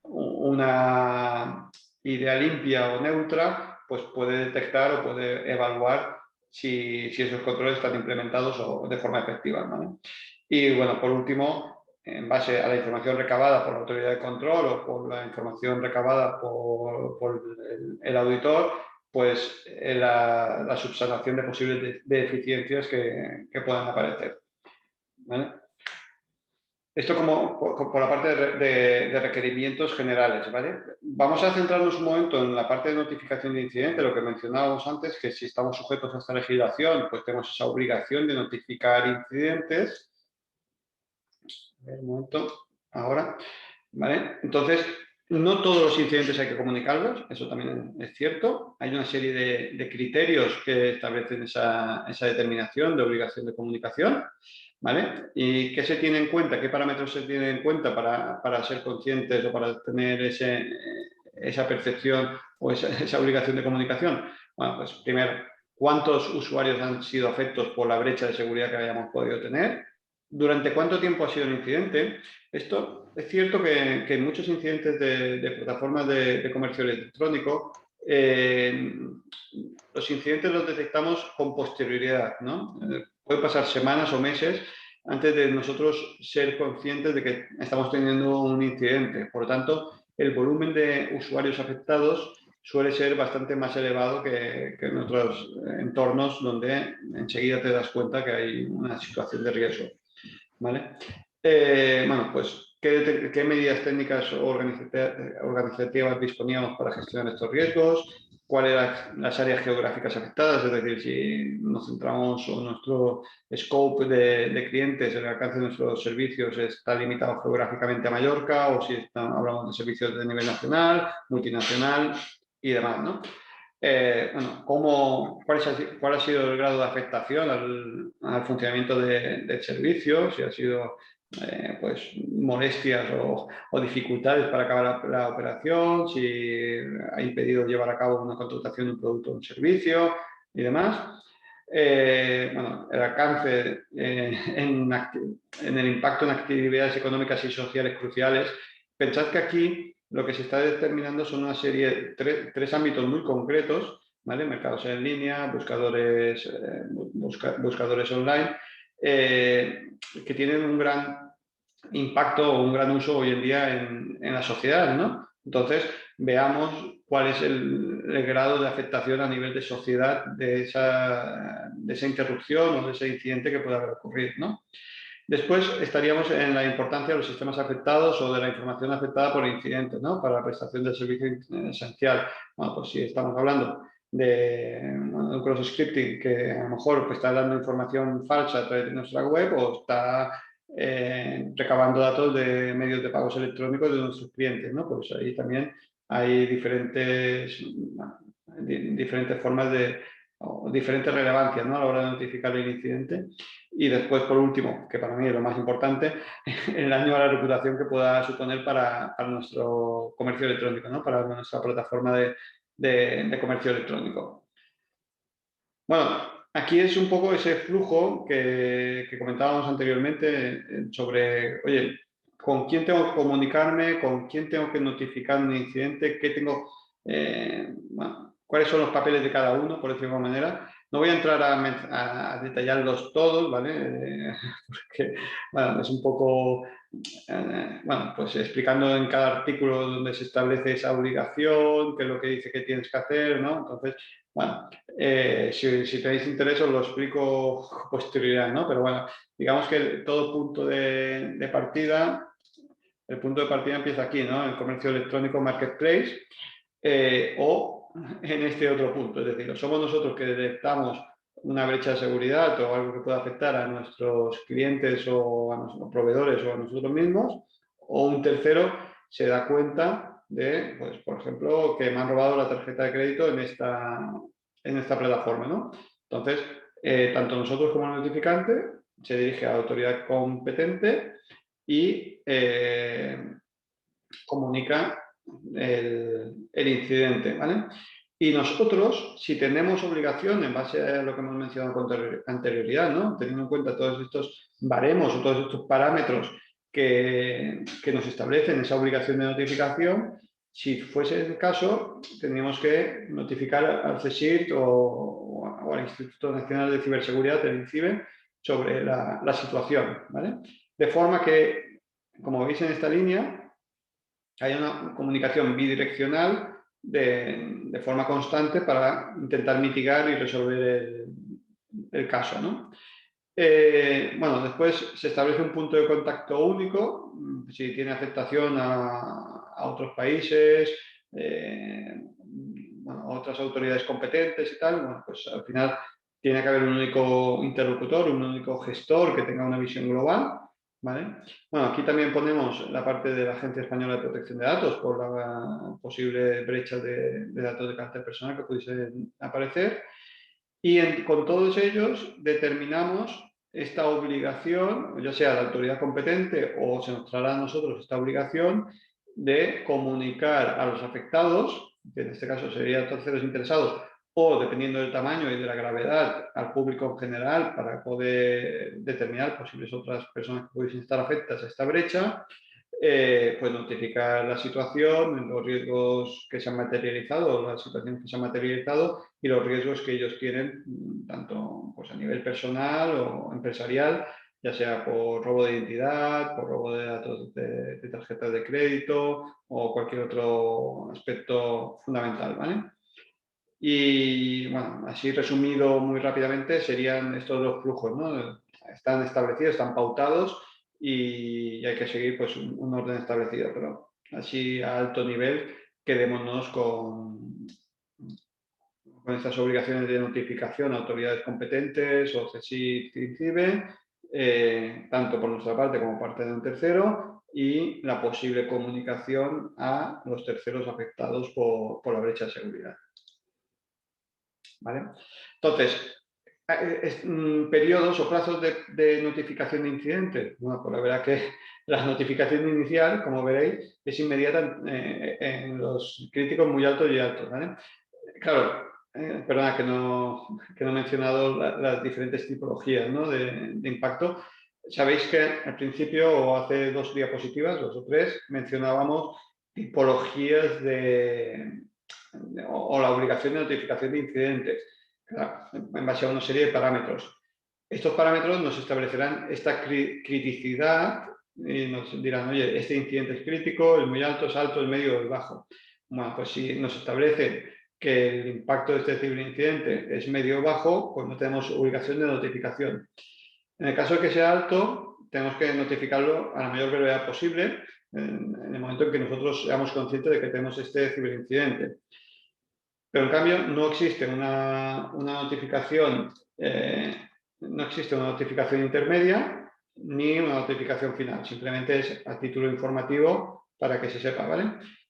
una idea limpia o neutra, pues puede detectar o puede evaluar si esos controles están implementados o de forma efectiva, ¿no? Y bueno, por último, en base a la información recabada por la autoridad de control o por la información recabada por el auditor, pues la subsanación de posibles deficiencias que puedan aparecer, ¿vale? Esto como por la parte de requerimientos generales, ¿vale? Vamos a centrarnos un momento en la parte de notificación de incidente, lo que mencionábamos antes, que si estamos sujetos a esta legislación, pues tenemos esa obligación de notificar incidentes. A ver, un momento, ahora, ¿vale? Entonces, no todos los incidentes hay que comunicarlos, eso también es cierto. Hay una serie de criterios que establecen esa determinación de obligación de comunicación, ¿vale? ¿Y qué se tiene en cuenta? ¿Qué parámetros se tienen en cuenta para ser conscientes o para tener esa percepción o esa obligación de comunicación? Bueno, pues primero, ¿cuántos usuarios han sido afectados por la brecha de seguridad que hayamos podido tener? ¿Durante cuánto tiempo ha sido el incidente? Esto es cierto que en muchos incidentes de plataformas de comercio electrónico, los incidentes los detectamos con posterioridad, ¿no? Puede pasar semanas o meses antes de nosotros ser conscientes de que estamos teniendo un incidente. Por lo tanto, el volumen de usuarios afectados suele ser bastante más elevado que en otros entornos donde enseguida te das cuenta que hay una situación de riesgo, ¿vale? Bueno, pues, ¿qué medidas técnicas o organizativas disponíamos para gestionar estos riesgos? cuáles eran las áreas geográficas afectadas, es decir, si nos centramos o nuestro scope de clientes, el alcance de nuestros servicios está limitado geográficamente a Mallorca o si hablamos de servicios de nivel nacional, multinacional y demás, ¿no? Bueno, ¿cuál ha sido el grado de afectación al funcionamiento del servicio? Si ha sido pues, molestias o dificultades para acabar la operación, si ha impedido llevar a cabo una contratación de un producto o un servicio y demás. Bueno, el alcance en el impacto en actividades económicas y sociales cruciales. Pensad que aquí lo que se está determinando son una serie, tres ámbitos muy concretos, ¿vale? Mercados en línea, buscadores online, que tienen un gran impacto o un gran uso hoy en día en la sociedad, ¿no? Entonces, veamos cuál es el grado de afectación a nivel de sociedad de esa interrupción o de ese incidente que pueda haber ocurrido, ¿no? Después estaríamos en la importancia de los sistemas afectados o de la información afectada por incidentes, ¿no? Para la prestación del servicio esencial. Bueno, pues si estamos hablando de un cross-scripting que a lo mejor pues, está dando información falsa a través de nuestra web o está recabando datos de medios de pagos electrónicos de nuestros clientes, ¿no? Pues ahí también hay diferentes formas o diferentes relevancias, ¿no? A la hora de notificar el incidente. Y después, por último, que para mí es lo más importante, el daño a la reputación que pueda suponer para nuestro comercio electrónico, ¿no? Para nuestra plataforma de comercio electrónico. Bueno, aquí es un poco ese flujo que comentábamos anteriormente sobre, oye, ¿con quién tengo que comunicarme? ¿Con quién tengo que notificar un incidente? ¿Qué tengo? Bueno, ¿cuáles son los papeles de cada uno, por decirlo de alguna manera? No voy a entrar a detallarlos todos, ¿vale? Porque, bueno, es un poco, bueno, pues explicando en cada artículo donde se establece esa obligación, qué es lo que dice que tienes que hacer, ¿no? Entonces, bueno, si tenéis interés os lo explico con posterioridad, ¿no? Pero bueno, digamos que todo punto de partida, el punto de partida empieza aquí, ¿no? El comercio electrónico marketplace o en este otro punto, es decir, somos nosotros que detectamos una brecha de seguridad o algo que pueda afectar a nuestros clientes o a nuestros proveedores o a nosotros mismos, o un tercero se da cuenta de, pues, por ejemplo, que me han robado la tarjeta de crédito en esta plataforma, ¿no? Entonces, tanto nosotros como el notificante se dirige a la autoridad competente y comunica el incidente, ¿vale? Y nosotros, si tenemos obligación, en base a lo que hemos mencionado con anterioridad, ¿no? Teniendo en cuenta todos estos baremos o todos estos parámetros que nos establecen esa obligación de notificación, si fuese el caso, tendríamos que notificar al CSIRT o al Instituto Nacional de Ciberseguridad, el INCIBE, sobre la situación, ¿vale? De forma que, como veis en esta línea, hay una comunicación bidireccional de forma constante para intentar mitigar y resolver el caso, ¿no? Bueno, después se establece un punto de contacto único, si tiene afectación a otros países, bueno, a otras autoridades competentes y tal, bueno, pues al final tiene que haber un único interlocutor, un único gestor que tenga una visión global, ¿vale? Bueno, aquí también ponemos la parte de la Agencia Española de Protección de Datos por la posible brecha de datos de carácter personal que pudiesen aparecer. Y con todos ellos determinamos esta obligación, ya sea la autoridad competente o se nos traslada a nosotros esta obligación de comunicar a los afectados, que en este caso serían terceros interesados, o dependiendo del tamaño y de la gravedad, al público en general para poder determinar posibles otras personas que pudiesen estar afectadas a esta brecha, pues notificar la situación, los riesgos que se han materializado, las situaciones que se han materializado y los riesgos que ellos tienen, tanto pues, a nivel personal o empresarial, ya sea por robo de identidad, por robo de datos de tarjetas de crédito o cualquier otro aspecto fundamental, ¿vale? Y bueno, así resumido muy rápidamente serían estos dos flujos, ¿no? Están establecidos, están pautados y hay que seguir pues un orden establecido, pero así a alto nivel quedémonos estas obligaciones de notificación a autoridades competentes o CSIC, CICIBE, tanto por nuestra parte como parte de un tercero, y la posible comunicación a los terceros afectados por la brecha de seguridad. ¿Vale? Entonces, periodos o plazos de notificación de incidentes. Bueno, pues la verdad que la notificación inicial, como veréis, es inmediata en los críticos muy altos y altos. ¿Vale? Claro, perdona que no he mencionado las diferentes tipologías, ¿no?, de impacto. Sabéis que al principio, o hace 2 diapositivas, 2 o 3, mencionábamos tipologías o la obligación de notificación de incidentes, claro, en base a una serie de parámetros. Estos parámetros nos establecerán esta criticidad y nos dirán, oye, este incidente es crítico, es muy alto, es medio o es bajo. Bueno, pues si nos establece que el impacto de este ciberincidente es medio o bajo, pues no tenemos obligación de notificación. En el caso de que sea alto, tenemos que notificarlo a la mayor brevedad posible en el momento en que nosotros seamos conscientes de que tenemos este ciberincidente. Pero en cambio no existe una notificación, no existe una notificación intermedia ni una notificación final, simplemente es a título informativo para que se sepa, ¿vale?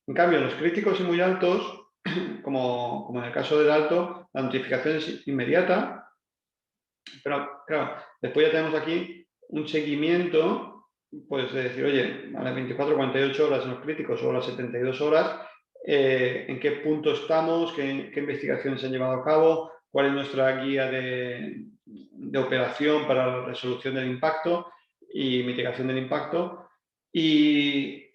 En cambio, en los críticos y muy altos, como en el caso del alto, la notificación es inmediata, pero claro, después ya tenemos aquí un seguimiento, pues de decir, oye, a las 24, 48 horas en los críticos o a las 72 horas, en qué punto estamos, qué investigaciones se han llevado a cabo, cuál es nuestra guía de operación para la resolución del impacto y mitigación del impacto. Y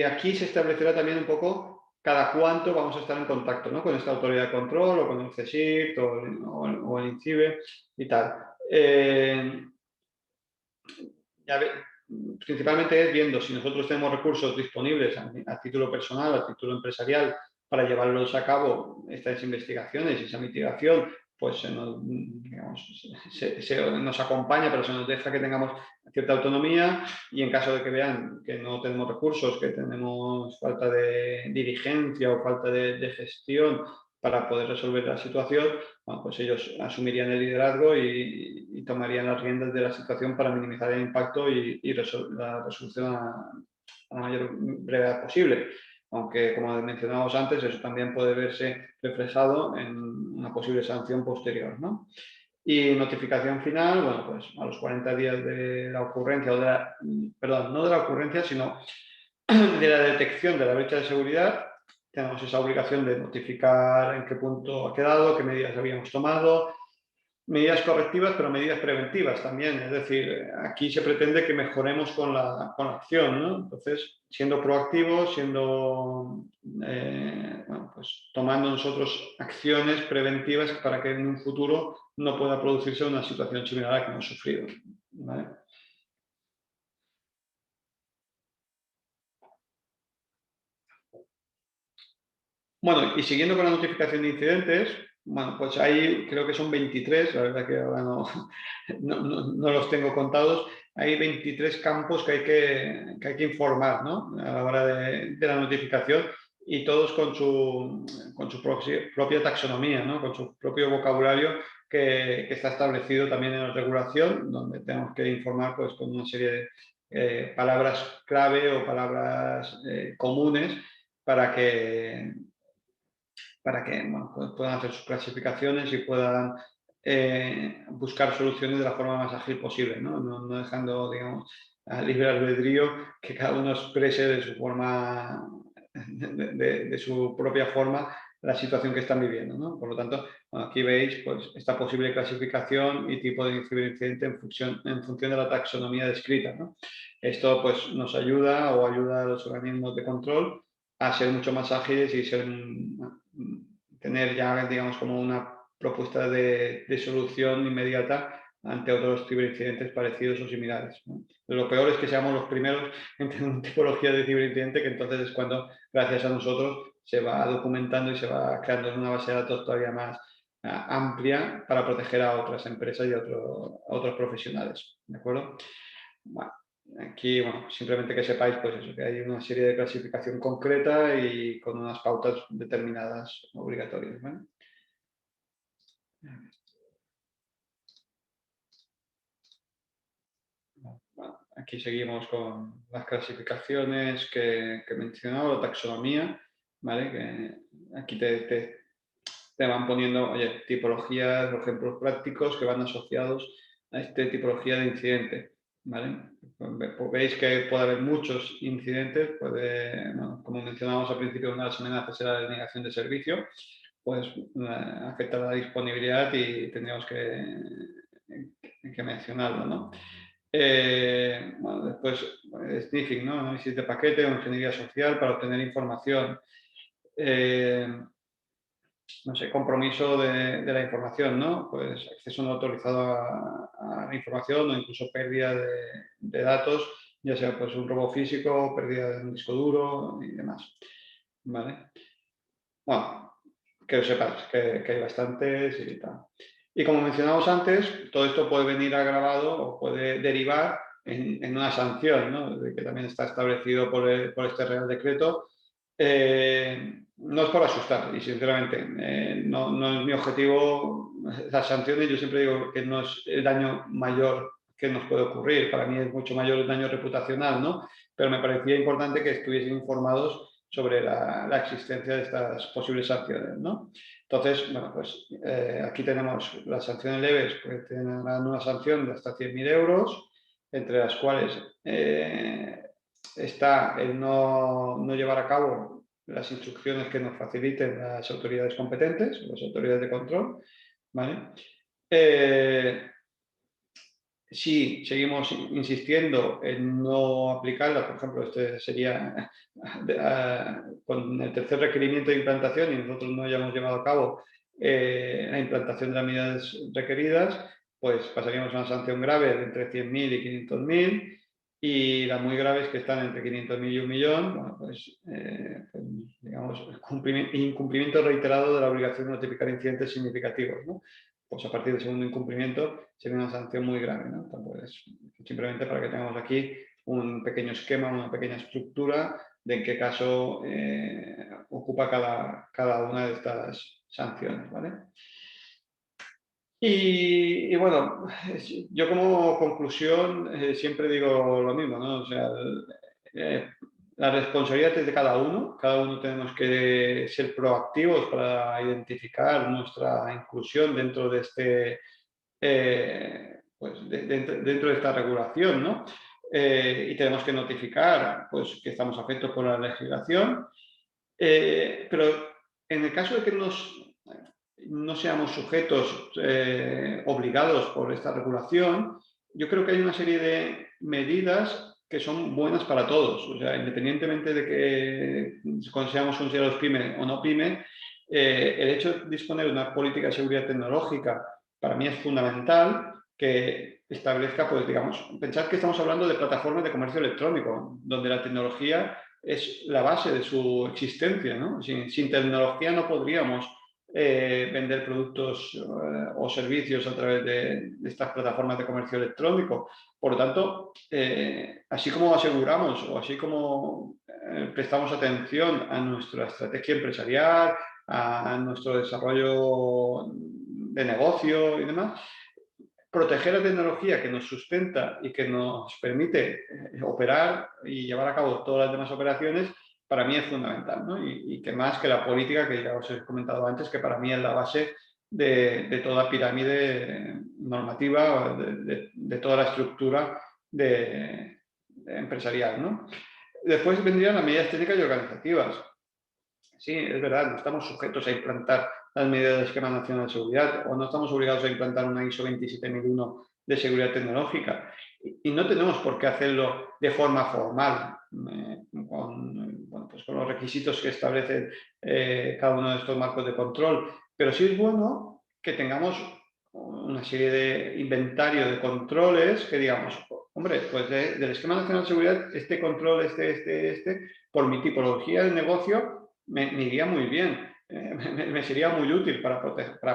aquí se establecerá también un poco cada cuánto vamos a estar en contacto, ¿no?, con esta autoridad de control o con el CSIC o el INCIBE y tal. Principalmente es viendo si nosotros tenemos recursos disponibles a título personal, a título empresarial, para llevarlos a cabo estas investigaciones y esa mitigación, pues se nos acompaña, pero se nos deja que tengamos cierta autonomía, y en caso de que vean que no tenemos recursos, que tenemos falta de diligencia o falta de gestión para poder resolver la situación, bueno, pues ellos asumirían el liderazgo y tomarían las riendas de la situación para minimizar el impacto y la resolución a la mayor brevedad posible. Aunque, como mencionábamos antes, eso también puede verse reflejado en una posible sanción posterior, ¿no? Y notificación final, bueno, pues a los 40 días de la ocurrencia, perdón, no de la ocurrencia, sino de la detección de la brecha de seguridad, tenemos esa obligación de notificar en qué punto ha quedado, qué medidas habíamos tomado, medidas correctivas, pero medidas preventivas también. Es decir, aquí se pretende que mejoremos con la acción, ¿no? Entonces, siendo proactivos, bueno, pues tomando nosotros acciones preventivas para que en un futuro no pueda producirse una situación similar a la que hemos sufrido, ¿vale? Bueno, y siguiendo con la notificación de incidentes, bueno, pues ahí creo que son 23, la verdad que ahora no los tengo contados. Hay 23 campos que hay que informar, ¿no?, a la hora de la notificación, y todos con su propia taxonomía, ¿no?, con su propio vocabulario que está establecido también en la regulación, donde tenemos que informar pues con una serie de palabras clave o palabras comunes para que bueno, pues puedan hacer sus clasificaciones y puedan buscar soluciones de la forma más ágil posible, no dejando, digamos, a libre albedrío que cada uno exprese de su forma, de su propia forma, la situación que están viviendo, ¿no? Por lo tanto, aquí veis pues, esta posible clasificación y tipo de ciberincidente en función de la taxonomía descrita, ¿no? Esto pues, nos ayuda a los organismos de control a ser mucho más ágiles y tener ya, digamos, como una propuesta de solución inmediata ante otros ciberincidentes parecidos o similares, ¿no? Lo peor es que seamos los primeros en tener una tipología de ciberincidente, que entonces es cuando, gracias a nosotros, se va documentando y se va creando una base de datos todavía más amplia para proteger a otras empresas y a otros profesionales, ¿de acuerdo? Bueno, aquí, bueno, simplemente que sepáis pues eso, que hay una serie de clasificación concreta y con unas pautas determinadas obligatorias, ¿vale? aquí seguimos con las clasificaciones que he mencionado, la taxonomía, ¿vale? Que aquí te van poniendo, oye, tipologías o ejemplos prácticos que van asociados a esta tipología de incidente, ¿vale? Veis que puede haber muchos incidentes, bueno, como mencionábamos al principio, una de las amenazas era la denegación de servicio, pues afecta a la disponibilidad y tendríamos que mencionarlo, ¿no? Bueno, después, sniffing, ¿no? Análisis de paquete o ingeniería social para obtener información. No sé, compromiso de la información, ¿no? Pues acceso no autorizado a la información o incluso pérdida de datos, ya sea pues un robo físico, pérdida de un disco duro y demás, ¿vale? Bueno, que lo sepas, que hay bastantes y tal. Y como mencionamos antes, todo esto puede venir agravado o puede derivar en una sanción, ¿no? Que también está establecido por este Real Decreto. No es por asustar, y sinceramente, no es mi objetivo. Las sanciones, yo siempre digo que no es el daño mayor que nos puede ocurrir. Para mí es mucho mayor el daño reputacional, ¿no? Pero me parecía importante que estuviesen informados sobre la existencia de estas posibles sanciones, ¿no? Entonces, bueno, pues aquí tenemos las sanciones leves, pues tendrán una sanción de hasta 100.000 euros, entre las cuales está el no llevar a cabo las instrucciones que nos faciliten las autoridades competentes, las autoridades de control, ¿vale? Si seguimos insistiendo en no aplicarla, por ejemplo, este sería con el tercer requerimiento de implantación y nosotros no hayamos llevado a cabo la implantación de las medidas requeridas, pues pasaríamos a una sanción grave de entre 100.000 y 500.000 y las muy graves que están entre 500.000 y 1.000.000, bueno, pues digamos, incumplimiento reiterado de la obligación de notificar incidentes significativos, ¿no? Pues a partir del segundo incumplimiento sería una sanción muy grave, ¿no? Entonces, simplemente para que tengamos aquí un pequeño esquema, una pequeña estructura de en qué caso ocupa cada una de estas sanciones, ¿vale? Y bueno, yo como conclusión siempre digo lo mismo, ¿no? O sea, la responsabilidad es de cada uno tenemos que ser proactivos para identificar nuestra inclusión dentro de pues dentro de esta regulación, ¿no? Y tenemos que notificar pues, que estamos afectos por la legislación, pero en el caso de que no seamos sujetos obligados por esta regulación, yo creo que hay una serie de medidas que son buenas para todos. O sea, independientemente de que seamos considerados PYME o no PYME, el hecho de disponer de una política de seguridad tecnológica para mí es fundamental que establezca, pues digamos, pensad que estamos hablando de plataformas de comercio electrónico, donde la tecnología es la base de su existencia, ¿no? Sin tecnología no podríamos vender productos o servicios a través de estas plataformas de comercio electrónico. Por lo tanto, así como aseguramos o así como prestamos atención a nuestra estrategia empresarial, a nuestro desarrollo de negocio y demás, proteger la tecnología que nos sustenta y que nos permite operar y llevar a cabo todas las demás operaciones, para mí es fundamental, ¿no? Y que más que la política, que ya os he comentado antes, que para mí es la base de toda pirámide normativa, de toda la estructura empresarial, ¿no? Después vendrían las medidas técnicas y organizativas. Sí, es verdad, no estamos sujetos a implantar las medidas del Esquema Nacional de Seguridad o no estamos obligados a implantar una ISO 27001 de seguridad tecnológica y no tenemos por qué hacerlo de forma formal pues con los requisitos que establecen cada uno de estos marcos de control, pero sí es bueno que tengamos una serie de inventario de controles que digamos, hombre, pues del Esquema Nacional de Seguridad, este control, por mi tipología de negocio, me iría muy bien, me sería muy útil para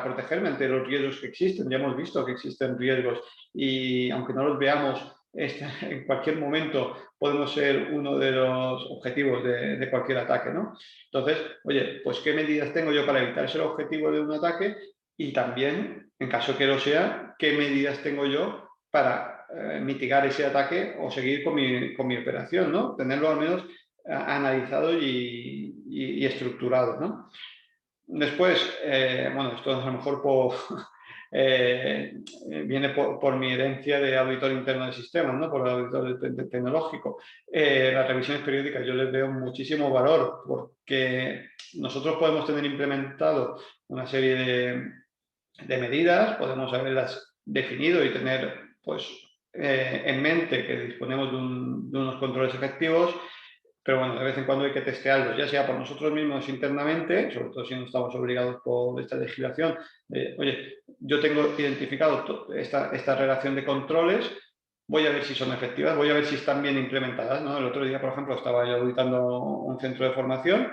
protegerme ante los riesgos que existen. Ya hemos visto que existen riesgos y aunque no los veamos, en cualquier momento podemos ser uno de los objetivos de cualquier ataque, ¿no? Entonces, oye, pues ¿qué medidas tengo yo para evitar ser objetivo de un ataque? Y también, en caso que lo sea, ¿qué medidas tengo yo para mitigar ese ataque o seguir con mi operación, ¿no? Tenerlo al menos analizado y estructurado, ¿no? Después, bueno, esto a lo mejor viene por mi herencia de auditor interno de sistemas, ¿no? Por el auditor tecnológico. Las revisiones periódicas yo les veo muchísimo valor porque nosotros podemos tener implementado una serie de medidas, podemos haberlas definido y tener pues, en mente que disponemos de unos controles efectivos, pero bueno, de vez en cuando hay que testearlos, ya sea por nosotros mismos internamente, sobre todo si no estamos obligados por esta legislación. Oye, yo tengo identificado esta relación de controles, voy a ver si son efectivas, voy a ver si están bien implementadas, ¿no? El otro día, por ejemplo, estaba yo auditando un centro de formación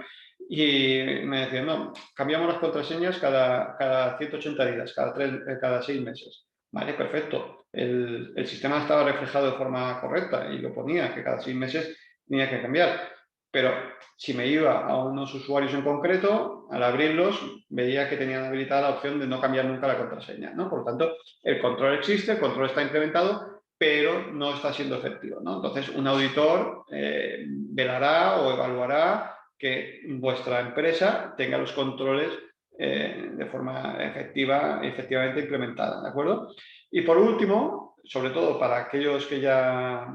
y me decían, no, cambiamos las contraseñas cada 180 días, cada 6 meses. Vale, perfecto. El sistema estaba reflejado de forma correcta y lo ponía, que cada 6 meses tenía que cambiar. Pero si me iba a unos usuarios en concreto, al abrirlos, veía que tenían habilitada la opción de no cambiar nunca la contraseña, ¿no? Por lo tanto, el control existe, el control está implementado, pero no está siendo efectivo, ¿no? Entonces, un auditor velará o evaluará que vuestra empresa tenga los controles de forma efectivamente implementada, ¿de acuerdo? Y por último, sobre todo para aquellos que ya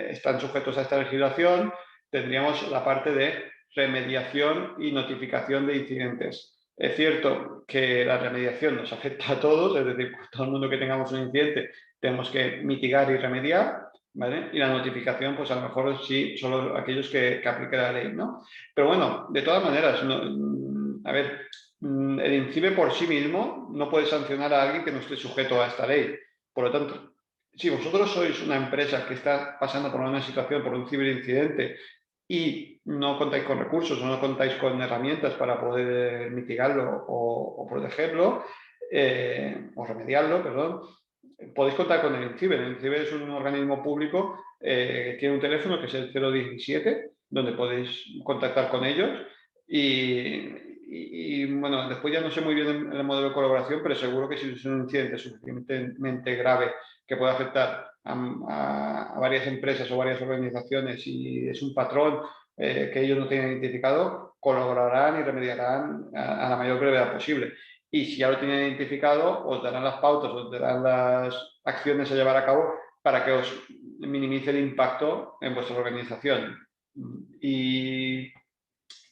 están sujetos a esta legislación, tendríamos la parte de remediación y notificación de incidentes. Es cierto que la remediación nos afecta a todos, es decir, todo el mundo que tengamos un incidente tenemos que mitigar y remediar, ¿vale? Y la notificación, pues a lo mejor sí, solo aquellos que aplique la ley, ¿no? Pero bueno, de todas maneras, a ver, el INCIBE por sí mismo no puede sancionar a alguien que no esté sujeto a esta ley. Por lo tanto, si vosotros sois una empresa que está pasando por una situación, por un ciberincidente y no contáis con recursos o no contáis con herramientas para poder mitigarlo o protegerlo, o remediarlo, perdón, podéis contar con el INCIBE. El INCIBE es un organismo público que tiene un teléfono que es el 017, donde podéis contactar con ellos y bueno, después ya no sé muy bien el modelo de colaboración, pero seguro que si es un incidente suficientemente grave que puede afectar a varias empresas o varias organizaciones y es un patrón que ellos no tienen identificado, colaborarán y remediarán a la mayor brevedad posible. Y si ya lo tienen identificado, os darán las pautas, os darán las acciones a llevar a cabo para que os minimice el impacto en vuestra organización. Y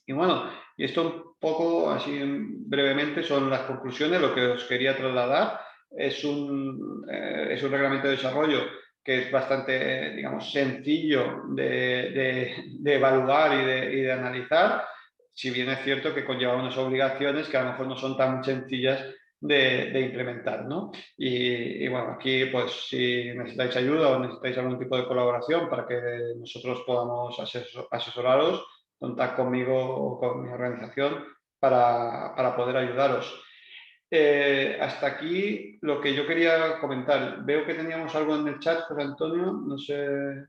bueno, y esto un poco, así brevemente, son las conclusiones, lo que os quería trasladar. Es un reglamento de desarrollo que es bastante, digamos, sencillo de evaluar y de analizar, si bien es cierto que conlleva unas obligaciones que a lo mejor no son tan sencillas de implementar, ¿no? Y bueno, aquí pues si necesitáis ayuda o necesitáis algún tipo de colaboración para que nosotros podamos asesoraros, contad conmigo o con mi organización para poder ayudaros. Hasta aquí lo que yo quería comentar. Veo que teníamos algo en el chat, José Antonio, no sé.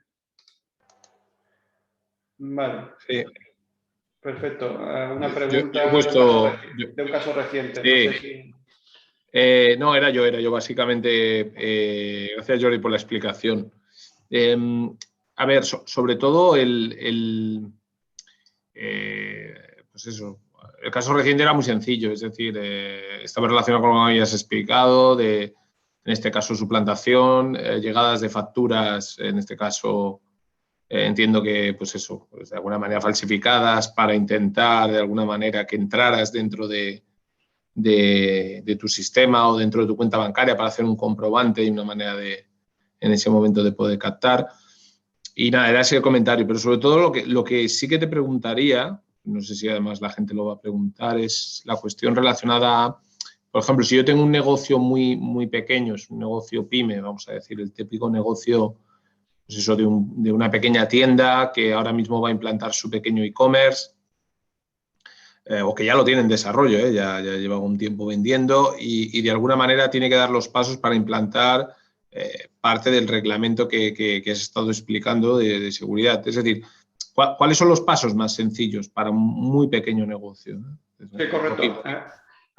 Vale. Sí. Perfecto. Una Yo he pregunta puesto, de un caso reciente. sí. No sé si... No, era yo básicamente. Gracias, Jordi, por la explicación. A ver, sobre todo pues eso, el caso reciente era muy sencillo, es decir, estaba relacionado con lo que habías explicado, en este caso suplantación, llegadas de facturas, en este caso entiendo que, pues eso, pues de alguna manera falsificadas para intentar de alguna manera que entraras dentro de tu sistema o dentro de tu cuenta bancaria para hacer un comprobante y una manera en ese momento de poder captar. Y nada, era ese el comentario, pero sobre todo lo que sí que te preguntaría, no sé si además la gente lo va a preguntar, es la cuestión relacionada a, por ejemplo, si yo tengo un negocio muy, muy pequeño, es un negocio pyme, vamos a decir, el típico negocio, pues eso, de una pequeña tienda que ahora mismo va a implantar su pequeño e-commerce, o que ya lo tiene en desarrollo, ya lleva un tiempo vendiendo y de alguna manera tiene que dar los pasos para implantar parte del reglamento que has estado explicando de seguridad. Es decir, ¿cuáles son los pasos más sencillos para un muy pequeño negocio? Sí, correcto.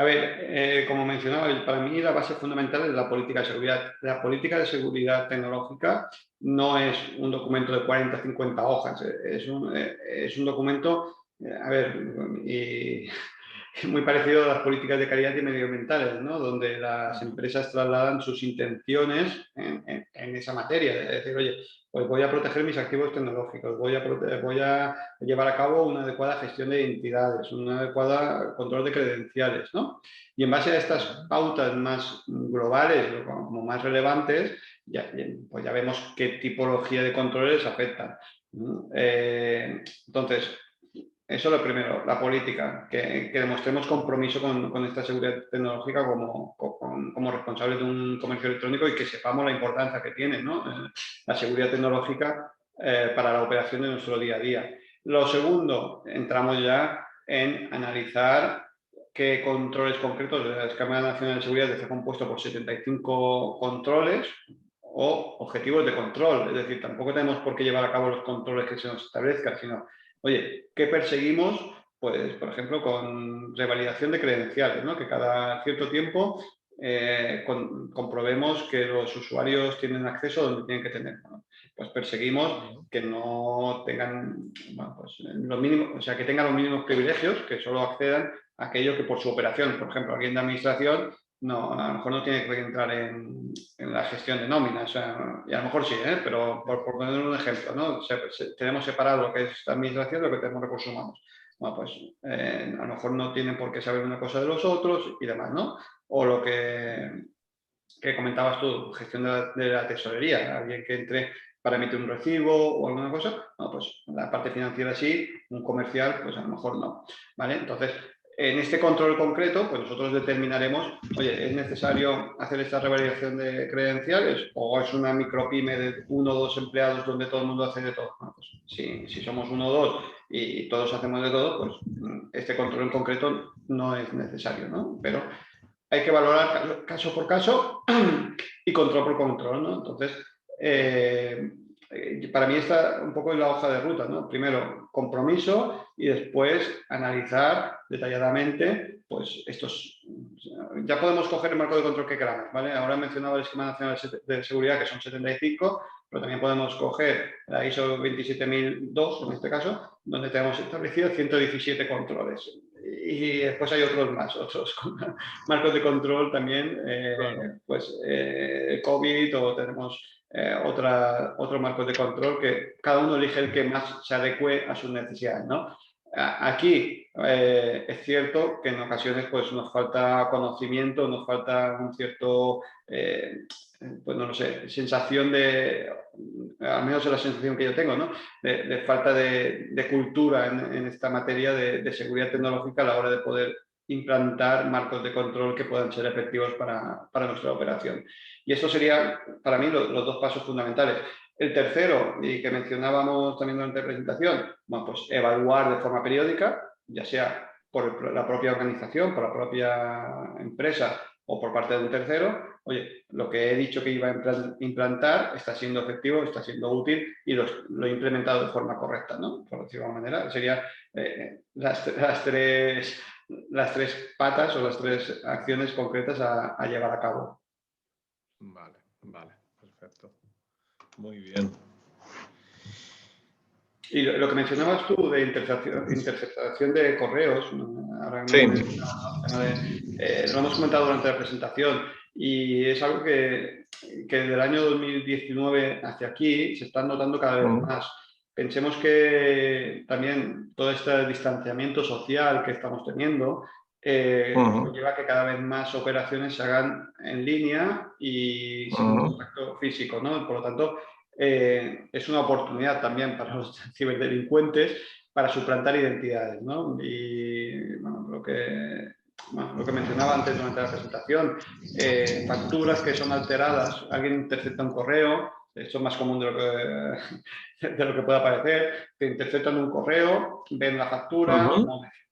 A ver, como mencionaba, para mí la base fundamental es la política de seguridad. La política de seguridad tecnológica no es un documento de 40, 50 hojas, es un documento, a ver, y muy parecido a las políticas de calidad y medioambientales, ¿no? Donde las empresas trasladan sus intenciones en esa materia. Es decir, oye, pues voy a proteger mis activos tecnológicos, voy a llevar a cabo una adecuada gestión de identidades, un adecuado control de credenciales, ¿no? Y en base a estas pautas más globales, como más relevantes, pues ya vemos qué tipología de controles afectan. Entonces, eso es lo primero, la política, que demostremos compromiso con esta seguridad tecnológica como responsables de un comercio electrónico y que sepamos la importancia que tiene, ¿no? La seguridad tecnológica para la operación de nuestro día a día. Lo segundo, entramos ya en analizar qué controles concretos. La Cámara Nacional de Seguridad está compuesto por 75 controles o objetivos de control. Es decir, tampoco tenemos por qué llevar a cabo los controles que se nos establezcan, sino, oye, ¿qué perseguimos? Pues, por ejemplo, con revalidación de credenciales, ¿no? Que cada cierto tiempo comprobemos que los usuarios tienen acceso donde tienen que tener. ¿No? Pues perseguimos que no tengan, bueno, pues, los mínimos, o sea, que tengan los mínimos privilegios, que solo accedan a aquello que por su operación, por ejemplo, alguien de administración, no, a lo mejor no tiene que entrar en la gestión de nóminas, o sea, y a lo mejor sí, pero por poner un ejemplo, ¿no? Tenemos separado lo que es la administración de lo que tenemos recursos humanos. Bueno, pues a lo mejor no tienen por qué saber una cosa de los otros y demás, ¿no? O lo que comentabas tú, gestión de la tesorería, alguien que entre para emitir un recibo o alguna cosa, no, pues la parte financiera sí, un comercial, pues a lo mejor no, ¿vale? Entonces, en este control concreto, pues nosotros determinaremos, oye, ¿es necesario hacer esta revalidación de credenciales o es una micropyme de 1 o 2 empleados donde todo el mundo hace de todo? Bueno, pues si somos 1 o 2 y todos hacemos de todo, pues este control en concreto no es necesario, ¿no? Pero hay que valorar caso por caso y control por control, ¿no? Entonces, para mí está un poco en la hoja de ruta, ¿no? Primero, compromiso y después analizar detalladamente, pues estos... Ya podemos coger el marco de control que queramos, ¿vale? Ahora he mencionado el Esquema Nacional de Seguridad, que son 75, pero también podemos coger la ISO 27002, en este caso, donde tenemos establecidos 117 controles. Y después hay otros más, otros marcos de control también, Claro. pues COVID o tenemos otros marcos de control que cada uno elige el que más se adecue a sus necesidades, ¿no? Aquí es cierto que en ocasiones pues, nos falta conocimiento, nos falta un cierto, pues no lo sé, sensación de, al menos es la sensación que yo tengo, ¿no? De falta de cultura en esta materia de seguridad tecnológica a la hora de poder implantar marcos de control que puedan ser efectivos para nuestra operación. Y esto sería, para mí, los dos pasos fundamentales. El tercero, y que mencionábamos también durante la presentación, bueno, pues evaluar de forma periódica, ya sea por la propia organización, por la propia empresa o por parte de un tercero, oye, lo que he dicho que iba a implantar está siendo efectivo, está siendo útil y lo he implementado de forma correcta, ¿no? Por decirlo de alguna manera, serían las tres patas o las tres acciones concretas a llevar a cabo. Vale, vale, perfecto. Muy bien. Y lo que mencionabas tú de interceptación de correos, ahora Sí. lo hemos comentado durante la presentación y es algo que desde el año 2019 hacia aquí se está notando cada vez más. Pensemos que también todo este distanciamiento social que estamos teniendo lleva a que cada vez más operaciones se hagan en línea y sin contacto físico, ¿no? Por lo tanto, es una oportunidad también para los ciberdelincuentes para suplantar identidades, ¿no? Y bueno, lo que mencionaba antes durante la presentación, facturas que son alteradas, alguien intercepta un correo, esto es más común de lo que pueda parecer, te interceptan un correo, ven la factura,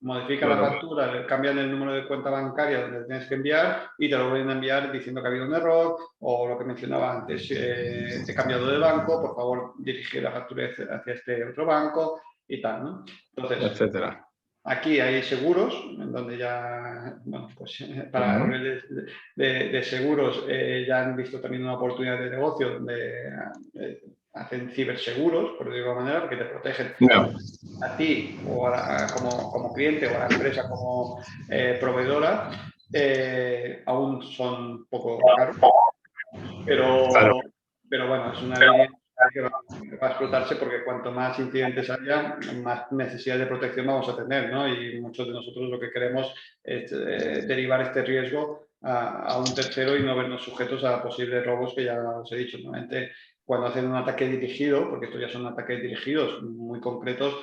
modifican la factura, le cambian el número de cuenta bancaria donde tienes que enviar y te lo vuelven a enviar diciendo que ha habido un error o lo que mencionaba antes, he cambiado de banco, por favor dirigir la factura hacia este otro banco y tal, ¿no? Entonces, Etcétera. Aquí hay seguros, en donde ya, bueno, pues para el nivel de seguros ya han visto también una oportunidad de negocio donde hacen ciberseguros, por decirlo de alguna manera, porque te protegen a ti o como cliente o a la empresa como proveedora. Aún son un poco caros, pero bueno, es una línea que va a explotarse porque cuanto más incidentes haya, más necesidad de protección vamos a tener, ¿no? Y muchos de nosotros lo que queremos es derivar este riesgo a un tercero y no vernos sujetos a posibles robos que ya os he dicho. Normalmente cuando hacen un ataque dirigido, porque estos ya son ataques dirigidos muy concretos,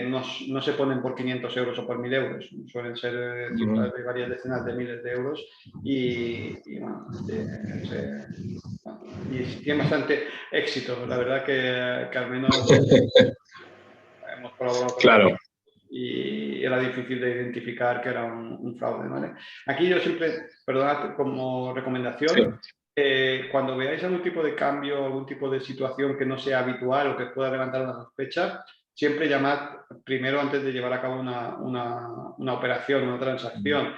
no se ponen por 500 euros o por 1.000 euros, suelen ser cifras de varias decenas de miles de euros y bueno, y tiene bastante éxito. La verdad que al menos hemos colaborado con ellos y era difícil de identificar que era un fraude, ¿vale? Aquí yo siempre, perdonad, como recomendación, cuando veáis algún tipo de cambio, algún tipo de situación que no sea habitual o que pueda levantar una sospecha, siempre llamad primero antes de llevar a cabo una operación, una transacción.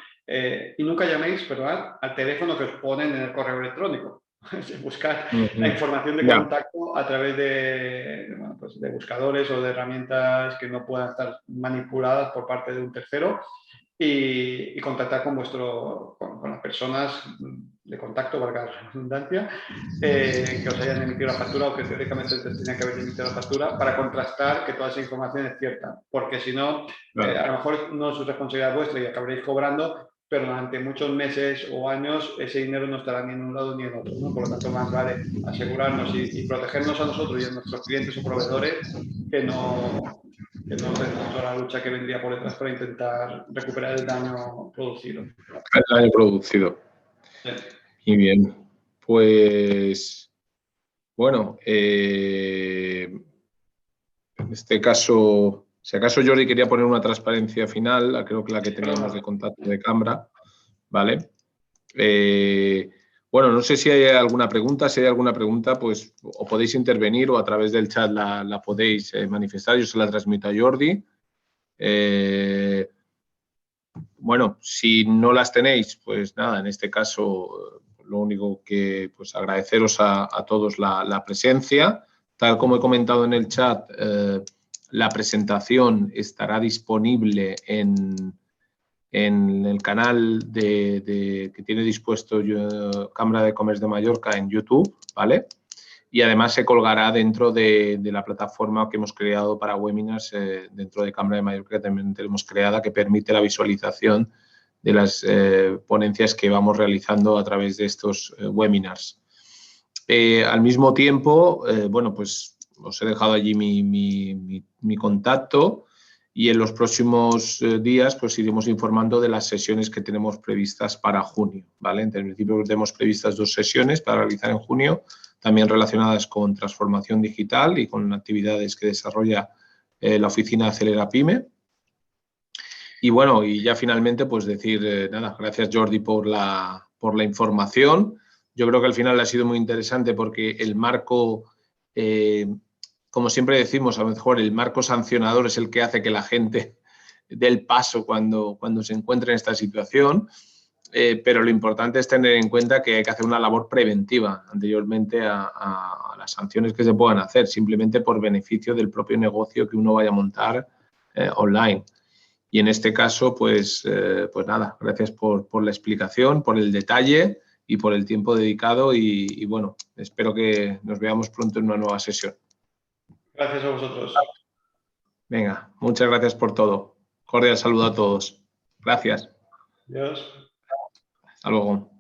Y nunca llaméis, perdonad, al teléfono que os ponen en el correo electrónico. Buscar la información de contacto a través bueno, pues de buscadores o de herramientas que no puedan estar manipuladas por parte de un tercero y contactar con las personas de contacto, valga la redundancia, que os hayan emitido la factura o que teóricamente tenían que haber emitido la factura para contrastar que toda esa información es cierta, porque si no, a lo mejor no es responsabilidad vuestra y acabaréis cobrando, pero durante muchos meses o años ese dinero no estará ni en un lado ni en otro, ¿no? Por lo tanto, más vale asegurarnos y protegernos a nosotros y a nuestros clientes o proveedores que no tenemos toda la lucha que vendría por detrás para intentar recuperar el daño producido. El daño producido. Sí. Y bien, pues bueno, en este caso, si acaso Jordi quería poner una transparencia final, creo que la que teníamos de contacto de Cambra, ¿vale? Bueno, no sé si hay alguna pregunta. Si hay alguna pregunta, pues o podéis intervenir o a través del chat la podéis manifestar. Yo se la transmito a Jordi. Bueno, si no las tenéis, pues nada, en este caso lo único que pues agradeceros a todos la presencia. Tal como he comentado en el chat, la presentación estará disponible en el canal que tiene dispuesto Cámara de Comercio de Mallorca en YouTube, ¿vale? Y además se colgará dentro de la plataforma que hemos creado para webinars dentro de Cámara de Mallorca, que también tenemos creada, que permite la visualización de las ponencias que vamos realizando a través de estos webinars. Al mismo tiempo, bueno, pues os he dejado allí mi contacto y en los próximos días pues iremos informando de las sesiones que tenemos previstas para junio, ¿vale? En principio tenemos previstas 2 sesiones para realizar en junio, también relacionadas con transformación digital y con actividades que desarrolla la oficina Acelera Pyme. Y bueno, y ya finalmente pues decir, nada, gracias Jordi por la información. Yo creo que al final ha sido muy interesante porque el marco, como siempre decimos, a lo mejor el marco sancionador es el que hace que la gente dé el paso cuando se encuentre en esta situación. Pero lo importante es tener en cuenta que hay que hacer una labor preventiva anteriormente a las sanciones que se puedan hacer, simplemente por beneficio del propio negocio que uno vaya a montar online. Y en este caso, pues nada, gracias por la explicación, por el detalle y por el tiempo dedicado y bueno, espero que nos veamos pronto en una nueva sesión. Gracias a vosotros. Venga, muchas gracias por todo. Cordial saludo a todos. Gracias. Adiós. Hasta luego.